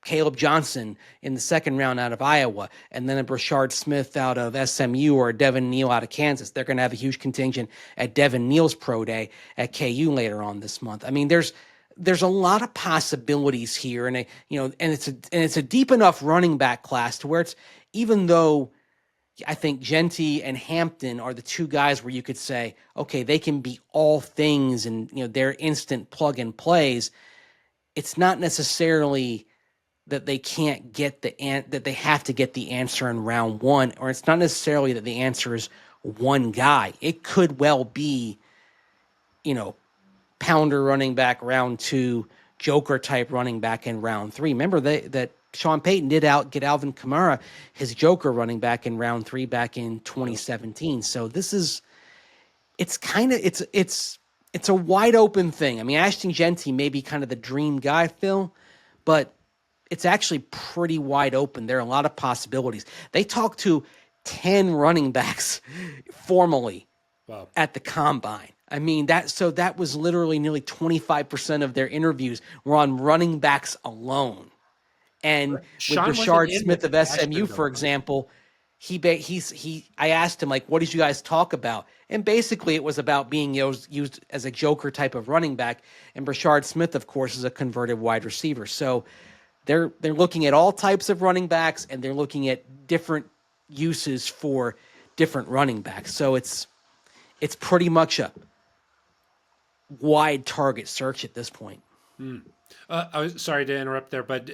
Caleb Johnson in the second round out of Iowa, and then a Brashard Smith out of SMU or Devin Neal out of Kansas? They're going to have a huge contingent at Devin Neal's pro day at KU later on this month. I mean, there's there's a lot of possibilities here, and it's a deep enough running back class to where it's, even though I think Jeanty and Hampton are the two guys where you could say, okay, they can be all things, and they're instant plug and plays. It's not necessarily that they can't get that they have to get the answer in round one, or it's not necessarily that the answer is one guy. It could well be, pounder running back round two, joker type running back in round three. Remember that Sean Payton did get Alvin Kamara, his joker running back in round three back in 2017. So it's a wide open thing. I mean, Ashton Jeanty may be kind of the dream guy, Phil, but it's actually pretty wide open. There are a lot of possibilities. They talked to 10 running backs formally at the combine. I mean, that was literally nearly 25% of their interviews were on running backs alone. And with Rashard Smith of SMU, for example, I asked him, like, what did you guys talk about? And basically it was about being used as a joker type of running back. And Rashard Smith, of course, is a converted wide receiver. So they're looking at all types of running backs, and they're looking at different uses for different running backs. So it's pretty much a wide target search at this point. I was sorry to interrupt there, but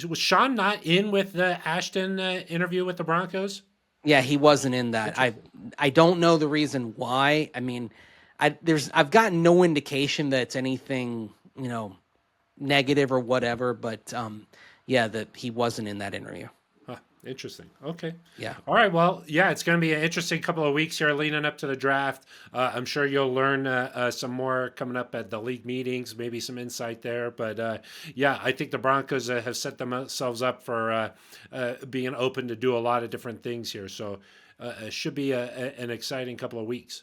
was Sean not in with the Ashton interview with the Broncos? Yeah, he wasn't in that. I don't know the reason why. I mean, I've gotten no indication that it's anything, negative or whatever, but that he wasn't in that interview. Interesting. Okay. Yeah. All right. Well, yeah, it's going to be an interesting couple of weeks here leading up to the draft. I'm sure you'll learn some more coming up at the league meetings, maybe some insight there. But I think the Broncos have set themselves up for being open to do a lot of different things here. So it should be an exciting couple of weeks.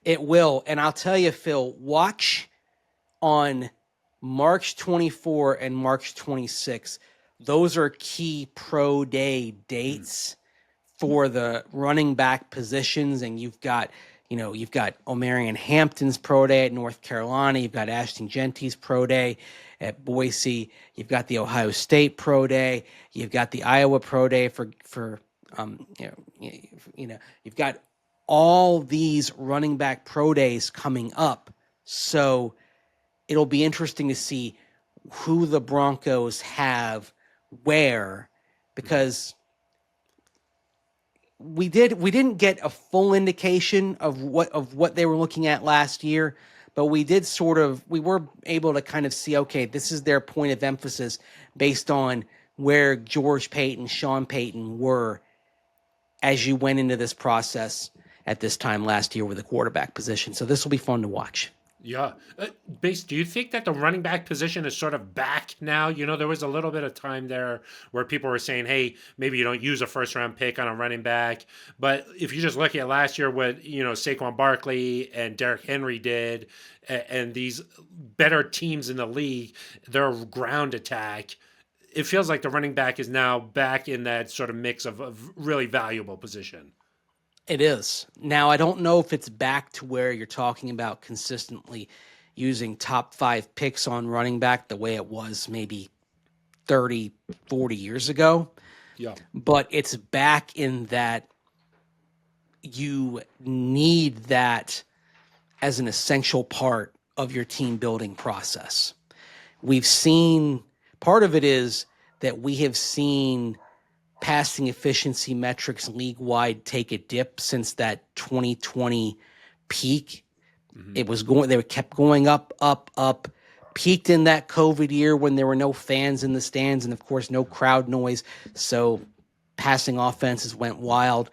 It will. And I'll tell you, Phil, watch on March 24 and March 26. Those are key pro day dates for the running back positions. And you've got Omarion Hampton's pro day at North Carolina. You've got Ashton Jeanty's pro day at Boise. You've got the Ohio State pro day. You've got the Iowa pro day you've got all these running back pro days coming up. So it'll be interesting to see who the Broncos have where, because we didn't get a full indication of what they were looking at last year, but we were able to kind of see, okay, this is their point of emphasis based on where George Payton, Sean Payton were as you went into this process at this time last year with the quarterback position. So this will be fun to watch. Yeah. Base, do you think that the running back position is sort of back now? There was a little bit of time there where people were saying, hey, maybe you don't use a first-round pick on a running back. But if you just look at last year what, Saquon Barkley and Derrick Henry did, and these better teams in the league, their ground attack, it feels like the running back is now back in that sort of mix of really valuable position. It is. Now, I don't know if it's back to where you're talking about consistently using top 5 picks on running back the way it was maybe 30, 40 years ago. Yeah. But it's back in that you need that as an essential part of your team building process. We've seen, part of it is that we have seen passing efficiency metrics league-wide take a dip since that 2020 peak. Mm-hmm. They kept going up, peaked in that COVID year when there were no fans in the stands and, of course, no crowd noise. So passing offenses went wild.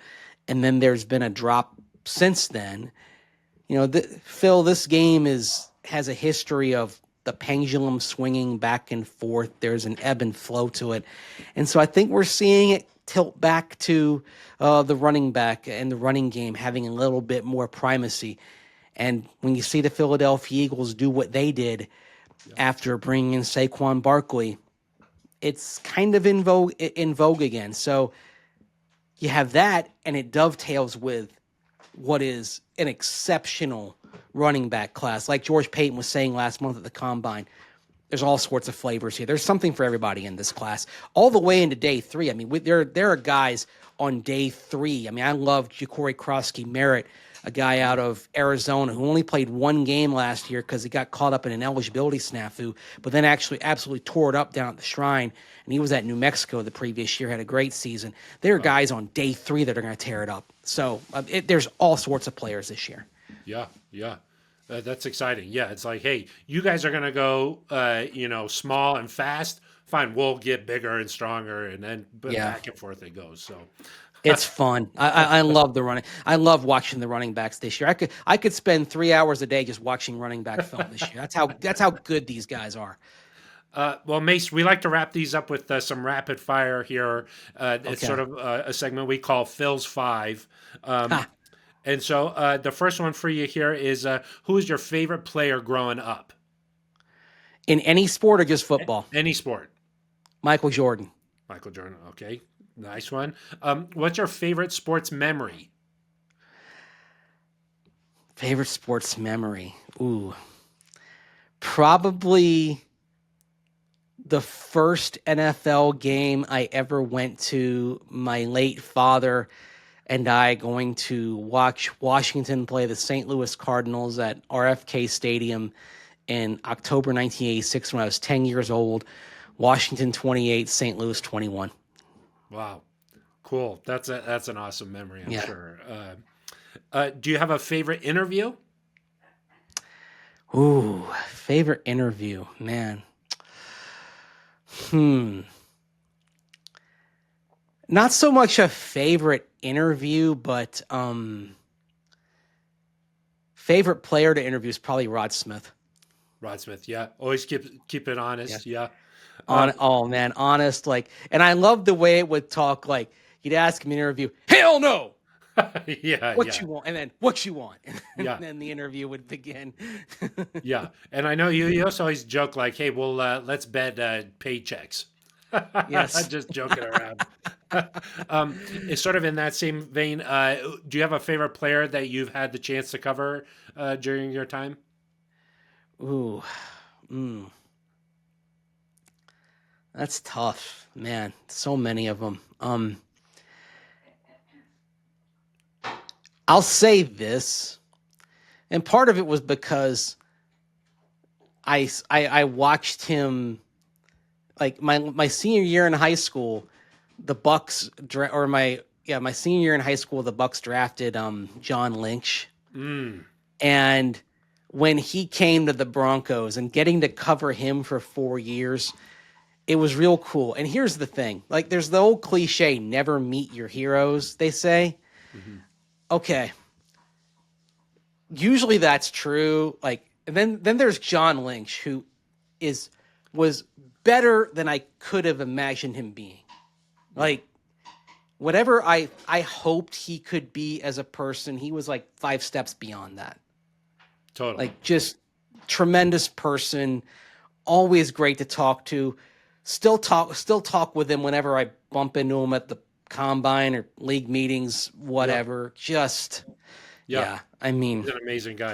And then there's been a drop since then. Phil, this game has a history of the pendulum swinging back and forth. There's an ebb and flow to it. And so I think we're seeing it tilt back to the running back and the running game having a little bit more primacy. And when you see the Philadelphia Eagles do what they did after bringing in Saquon Barkley, it's kind of in vogue again. So you have that, and it dovetails with what is an exceptional running back class. Like George Payton was saying last month at the Combine, there's all sorts of flavors here. There's something for everybody in this class, all the way into day 3. I mean, there are guys on day 3. I mean, I love Ja'Cory Krosky-Merritt, a guy out of Arizona who only played 1 game last year because he got caught up in an eligibility snafu, but then actually absolutely tore it up down at the Shrine. And he was at New Mexico the previous year, had a great season. There are guys on day 3 that are going to tear it up. So there's all sorts of players this year. Yeah. That's exciting. Yeah, it's like, hey, you guys are going to go, small and fast. Fine, we'll get bigger and stronger, and then back and forth it goes. So it's fun. I love the running. I love watching the running backs this year. I could spend 3 hours a day just watching running back film this year. That's how good these guys are. Well, Mace, we like to wrap these up with some rapid fire here. It's sort of a segment we call Phil's Five. And so the first one for you here is who is your favorite player growing up? In any sport or just football? Any sport. Michael Jordan. Michael Jordan. Okay. Nice one. What's your favorite sports memory? Favorite sports memory? Ooh. Probably the first NFL game I ever went to. My late father and I going to watch Washington play the St. Louis Cardinals at RFK Stadium in October 1986 when I was 10 years old. Washington 28, St. Louis 21. Wow. Cool. That's an awesome memory, I'm sure. Do you have a favorite interview? Ooh, favorite interview, man. Not so much a favorite interview, but favorite player to interview is probably Rod Smith. Rod Smith, yeah. Always keep it honest, yeah. Honest. Like, and I love the way it would talk. Like, you'd ask him in an interview, hell no. What you want, and then what you want, and then the interview would begin. Yeah, and I know you also always joke like, "Hey, well, let's bet paychecks." Yes, just joking around. It's sort of in that same vein. Do you have a favorite player that you've had the chance to cover during your time? Ooh, that's tough, man. So many of them. I'll say this, and part of it was because I watched him, like my senior year in high school, the Bucks my senior year in high school, the Bucks drafted John Lynch, and when he came to the Broncos and getting to cover him for 4 years, it was real cool. And here's the thing, like there's the old cliche, never meet your heroes, they say. Mm-hmm. Okay. Usually that's true. Like, and then there's John Lynch, who was better than I could have imagined him being. Like, whatever I hoped he could be as a person, he was like 5 steps beyond that. Totally. Like, just tremendous person, always great to talk to. Still talk with him whenever I bump into him at the Combine or league meetings, whatever. I mean, he's an amazing guy.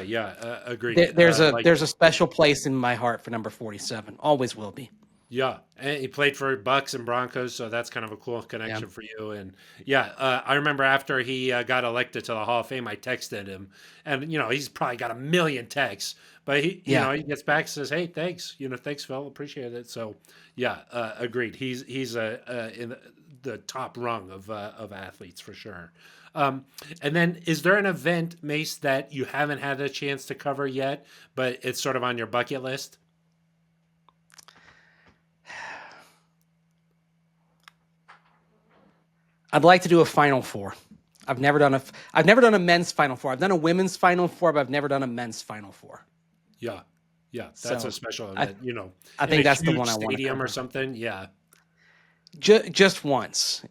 Agreed. There's a special place in my heart for number 47. Always will be. Yeah, and he played for Bucks and Broncos, so that's kind of a cool connection for you. And I remember after he got elected to the Hall of Fame, I texted him, and he's probably got a million texts, but he he gets back and says, "Hey, thanks, thanks Phil, appreciate it." So agreed. He's in the top rung of athletes for sure. And then is there an event, Mace, that you haven't had a chance to cover yet, but it's sort of on your bucket list? I'd like to do a Final Four. I've never done a men's Final Four. I've done a women's Final Four, but I've never done a men's Final Four. Yeah, that's a special event. I think that's the one I want. Stadium or something. Yeah. Just once,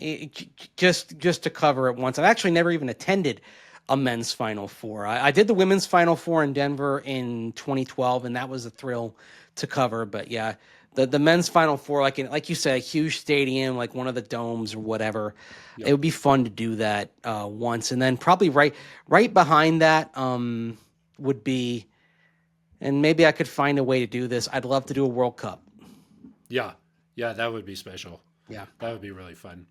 just to cover it once. I've actually never even attended a men's Final Four. I did the women's Final Four in Denver in 2012, and that was a thrill to cover. But yeah, the men's Final Four, like you said, a huge stadium, like one of the domes or whatever. Yep. It would be fun to do that once, and then probably right behind that would be, and maybe I could find a way to do this. I'd love to do a World Cup. Yeah. Yeah, that would be special. Yeah. That would be really fun.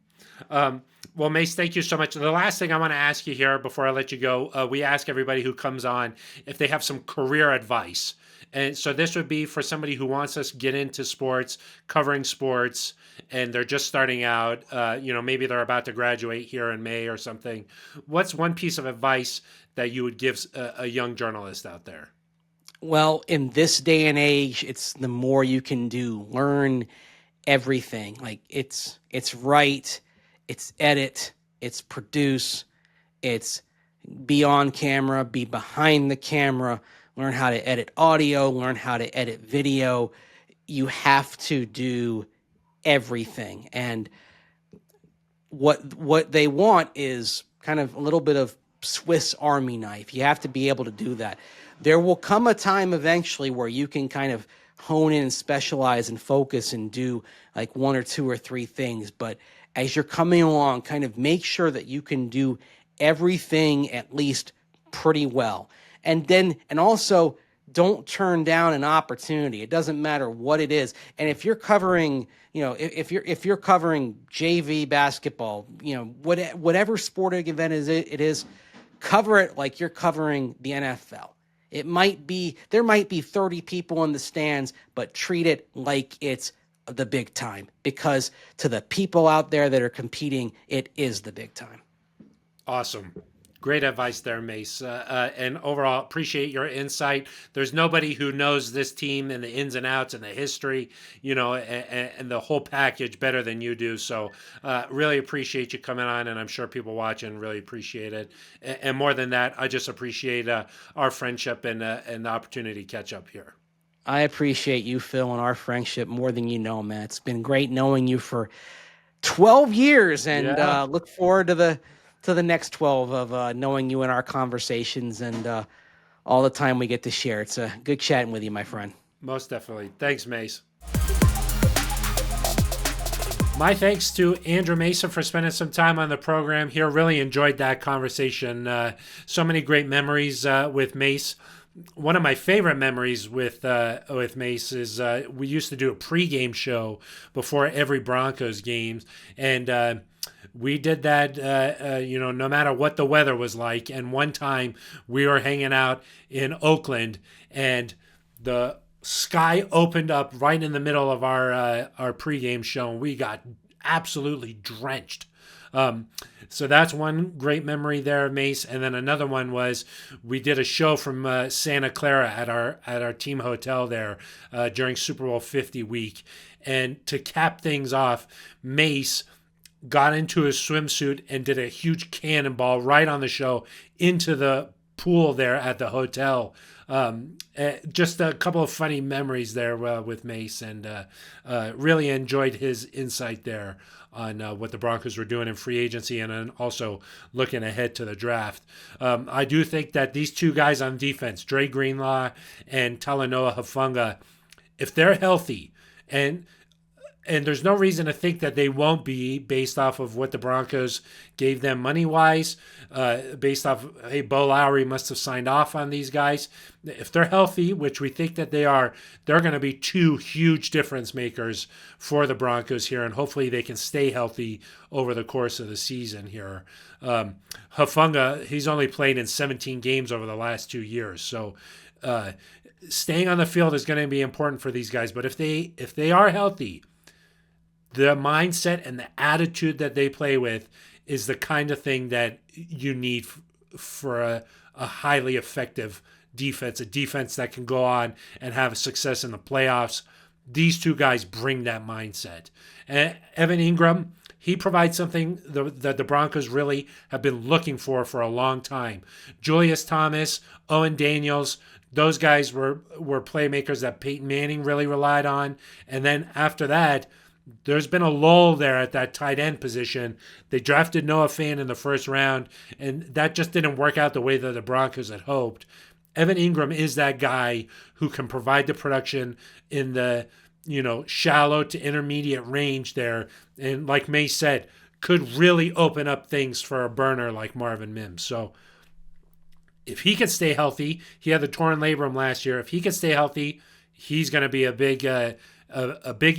Well, Mace, thank you so much. The last thing I want to ask you here before I let you go, we ask everybody who comes on if they have some career advice. And so this would be for somebody who wants us to get into sports, covering sports, and they're just starting out. Maybe they're about to graduate here in May or something. What's one piece of advice that you would give a young journalist out there? Well, in this day and age, it's the more you can do. Learn everything. Like it's write, it's edit, it's produce, it's be on camera, be behind the camera, learn how to edit audio, learn how to edit video. You have to do everything. And what they want is kind of a little bit of Swiss Army knife. You have to be able to do that. There will come a time eventually where you can kind of hone in and specialize and focus and do like one or two or three things. But as you're coming along, kind of make sure that you can do everything at least pretty well. And also don't turn down an opportunity. It doesn't matter what it is. And if you're covering, if you're covering JV basketball, whatever sporting event it is, cover it like you're covering the NFL. There might be 30 people in the stands, but treat it like it's the big time, because to the people out there that are competing, it is the big time. Awesome. Great advice there, Mace. And overall, appreciate your insight. There's nobody who knows this team and the ins and outs and the history, and the whole package better than you do. So really appreciate you coming on, and I'm sure people watching really appreciate it. And more than that, I just appreciate our friendship and the opportunity to catch up here. I appreciate you, Phil, and our friendship more than you know, man. It's been great knowing you for 12 years, and look forward to the next 12 of knowing you in our conversations and all the time we get to share. It's a good chatting with you, my friend. Most definitely. Thanks, Mace. My thanks to Andrew Mason for spending some time on the program here. Really enjoyed that conversation. So many great memories with Mace. One of my favorite memories with Mace is we used to do a pregame show before every Broncos game, and we did that, no matter what the weather was like. And one time we were hanging out in Oakland, and the sky opened up right in the middle of our pregame show, and we got absolutely drenched. So that's one great memory there, Mace. And then another one was we did a show from Santa Clara at our team hotel there during Super Bowl 50 week. And to cap things off, Mace got into his swimsuit and did a huge cannonball right on the show into the pool there at the hotel. Just a couple of funny memories there with Mace, and really enjoyed his insight there on what the Broncos were doing in free agency, and then also looking ahead to the draft. I do think that these two guys on defense, Dre Greenlaw and Talanoa Hufanga, if they're healthy, and there's no reason to think that they won't be based off of what the Broncos gave them money-wise, based off, hey, Bo Lowry must have signed off on these guys. If they're healthy, which we think that they are, they're going to be two huge difference makers for the Broncos here, and hopefully they can stay healthy over the course of the season here. Hufanga, he's only played in 17 games over the last 2 years, so staying on the field is going to be important for these guys. But if they are healthy, the mindset and the attitude that they play with is the kind of thing that you need for a highly effective defense, a defense that can go on and have success in the playoffs. These two guys bring that mindset. And Evan Engram, he provides something that the Broncos really have been looking for a long time. Julius Thomas, Owen Daniels, those guys were playmakers that Peyton Manning really relied on. And then after that, there's been a lull there at that tight end position. They drafted Noah Fant in the first round, and that just didn't work out the way that the Broncos had hoped. Evan Engram is that guy who can provide the production in the, shallow to intermediate range there. And like May said, could really open up things for a burner like Marvin Mims. So if he could stay healthy, he had the torn labrum last year. If he could stay healthy, he's going to be a big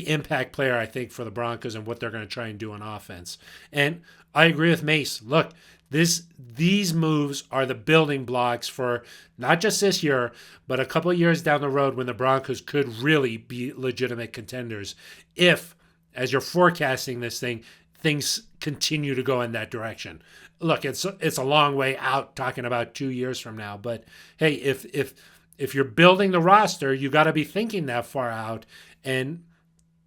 impact player, I think, for the Broncos and what they're going to try and do on offense. And I agree with Mace. Look, these moves are the building blocks for not just this year, but a couple of years down the road when the Broncos could really be legitimate contenders if, as you're forecasting this thing, things continue to go in that direction. Look, it's a long way out talking about 2 years from now, but hey, if you're building the roster, you got to be thinking that far out, and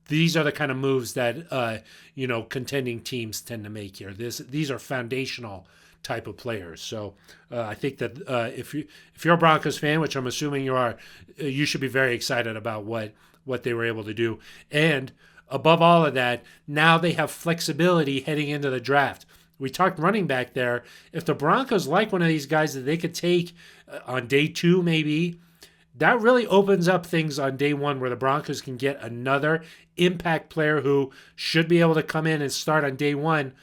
these are the kind of moves that contending teams tend to make here. These are foundational type of players. So I think that if you're a Broncos fan, which I'm assuming you are, you should be very excited about what they were able to do. And above all of that, now they have flexibility heading into the draft. We talked running back there. If the Broncos like one of these guys that they could take on day 2 maybe, that really opens up things on day 1 where the Broncos can get another impact player who should be able to come in and start on day 1.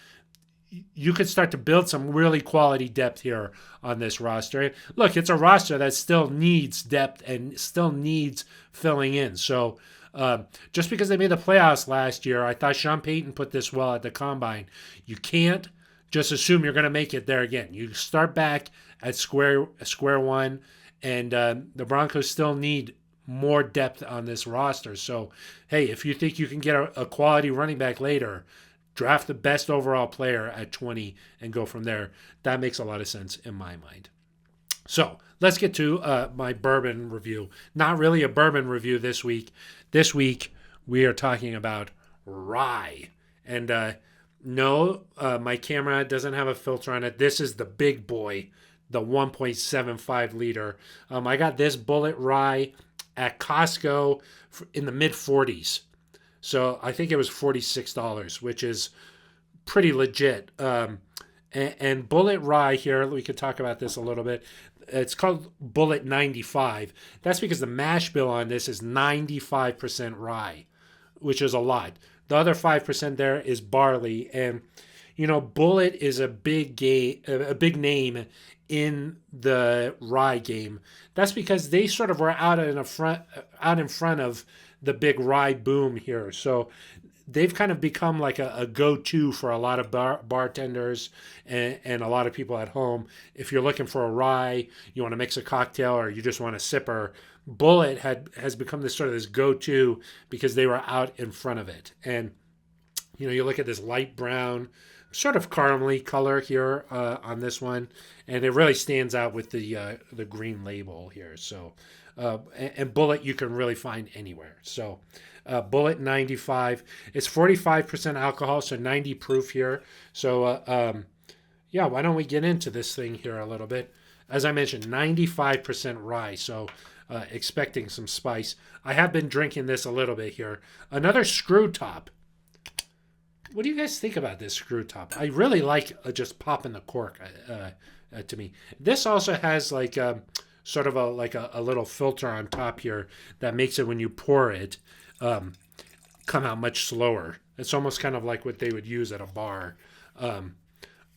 You could start to build some really quality depth here on this roster. Look, it's a roster that still needs depth and still needs filling in. So just because they made the playoffs last year, I thought Sean Payton put this well at the Combine. You can't just assume you're going to make it there again. You start back at square one, and the Broncos still need more depth on this roster. So, hey, if you think you can get a quality running back later, draft the best overall player at 20 and go from there. That makes a lot of sense in my mind. So let's get to my bourbon review. Not really a bourbon review this week. This week we are talking about rye. And no, my camera doesn't have a filter on it. This is the big boy, the 1.75 liter. I got this Bulleit rye at Costco in the mid 40s. So I think it was $46, which is pretty legit. And Bulleit rye here, we could talk about this a little bit. It's called Bulleit 95. That's because the mash bill on this is 95% rye, which is a lot. The other 5% there is barley. And, Bulleit is a big name in the rye game. That's because they sort of were out in front of the big rye boom here. So they've kind of become like a go-to for a lot of bartenders and a lot of people at home. If you're looking for a rye, you want to mix a cocktail, or you just want a sipper, Bulleit has become this go-to because they were out in front of it. And, you look at this light brown, sort of caramely color here on this one, and it really stands out with the green label here. So, and Bulleit you can really find anywhere. So, Bulleit 95. It's 45% alcohol, so 90 proof here. So, why don't we get into this thing here a little bit? As I mentioned, 95% rye, so expecting some spice. I have been drinking this a little bit here. Another screw top. What do you guys think about this screw top? I really like just popping the cork to me. This also has like sort of a little filter on top here that makes it when you pour it come out much slower. It's almost kind of like what they would use at a bar. I'm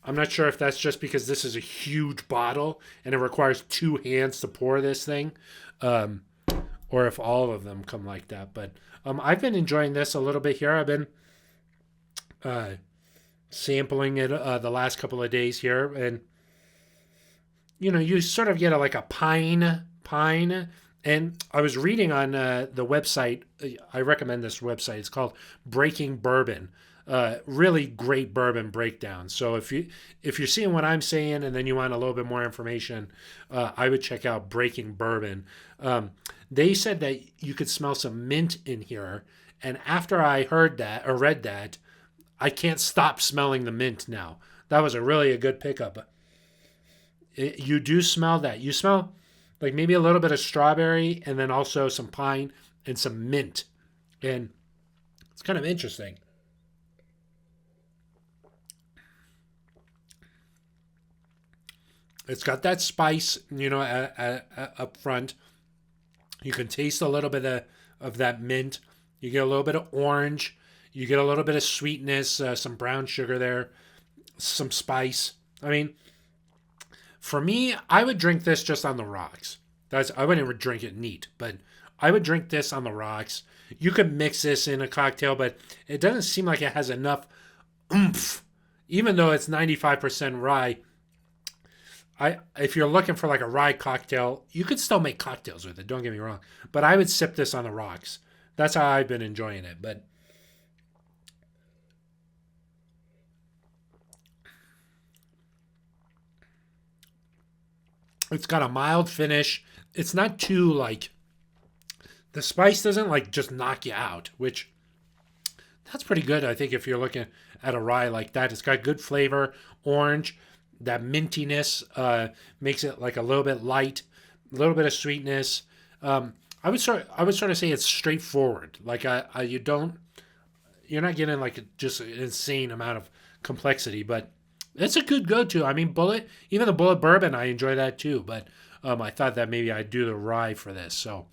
not sure if that's just because this is a huge bottle and it requires 2 hands to pour this thing, or if all of them come like that. But I've been enjoying this a little bit here. I've been sampling it the last couple of days here, and you sort of get a pine. And I was reading on the website. I recommend this website. It's called Breaking Bourbon. Really great bourbon breakdown. So if you're seeing what I'm saying and then you want a little bit more information, I would check out Breaking Bourbon. They said that you could smell some mint in here, and after I heard that or read that, I can't stop smelling the mint now. That was really a good pickup. You do smell that. You smell like maybe a little bit of strawberry and then also some pine and some mint. And it's kind of interesting. It's got that spice, up front. You can taste a little bit of that mint. You get a little bit of orange. You get a little bit of sweetness, some brown sugar there, some spice. I mean, For me, I would drink this just on the rocks. I wouldn't even drink it neat, but I would drink this on the rocks. You could mix this in a cocktail, but it doesn't seem like it has enough oomph. Even though it's 95% rye, if you're looking for like a rye cocktail, you could still make cocktails with it. Don't get me wrong, but I would sip this on the rocks. That's how I've been enjoying it. But it's got a mild finish. It's not too like, the spice doesn't like just knock you out, which that's pretty good. I think if you're looking at a rye like that, it's got good flavor, orange, that mintiness makes it like a little bit light, a little bit of sweetness. I would sort of say it's straightforward. Like you're not getting like just an insane amount of complexity, but it's a good go-to. I mean, Bulleit, even the Bulleit bourbon, I enjoy that too. But I thought that maybe I'd do the rye for this. So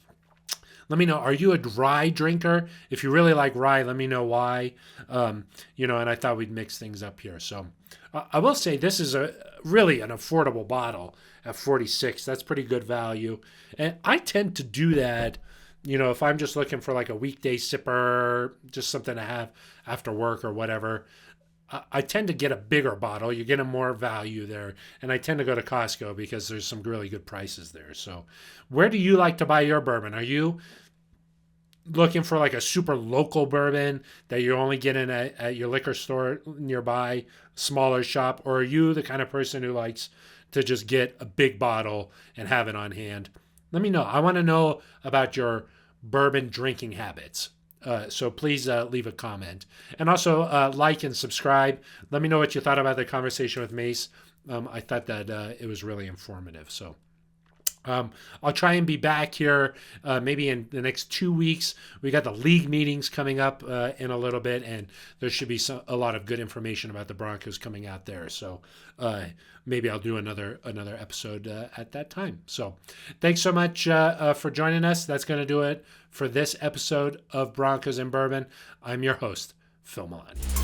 let me know. Are you a rye drinker? If you really like rye, let me know why. And I thought we'd mix things up here. So I will say this is really an affordable bottle at 46. That's pretty good value. And I tend to do that, if I'm just looking for like a weekday sipper, just something to have after work or whatever. I tend to get a bigger bottle. You're getting more value there. And I tend to go to Costco because there's some really good prices there. So where do you like to buy your bourbon? Are you looking for like a super local bourbon that you're only getting at your liquor store nearby, smaller shop? Or are you the kind of person who likes to just get a big bottle and have it on hand? Let me know. I want to know about your bourbon drinking habits. So please leave a comment. And also like and subscribe. Let me know what you thought about the conversation with Mace. I thought that it was really informative. So I'll try and be back here maybe in the next 2 weeks. We got the league meetings coming up in a little bit, and there should be a lot of good information about the Broncos coming out there. So maybe I'll do another episode at that time. So thanks so much for joining us. That's going to do it for this episode of Broncos and Bourbon. I'm your host, Phil Milani.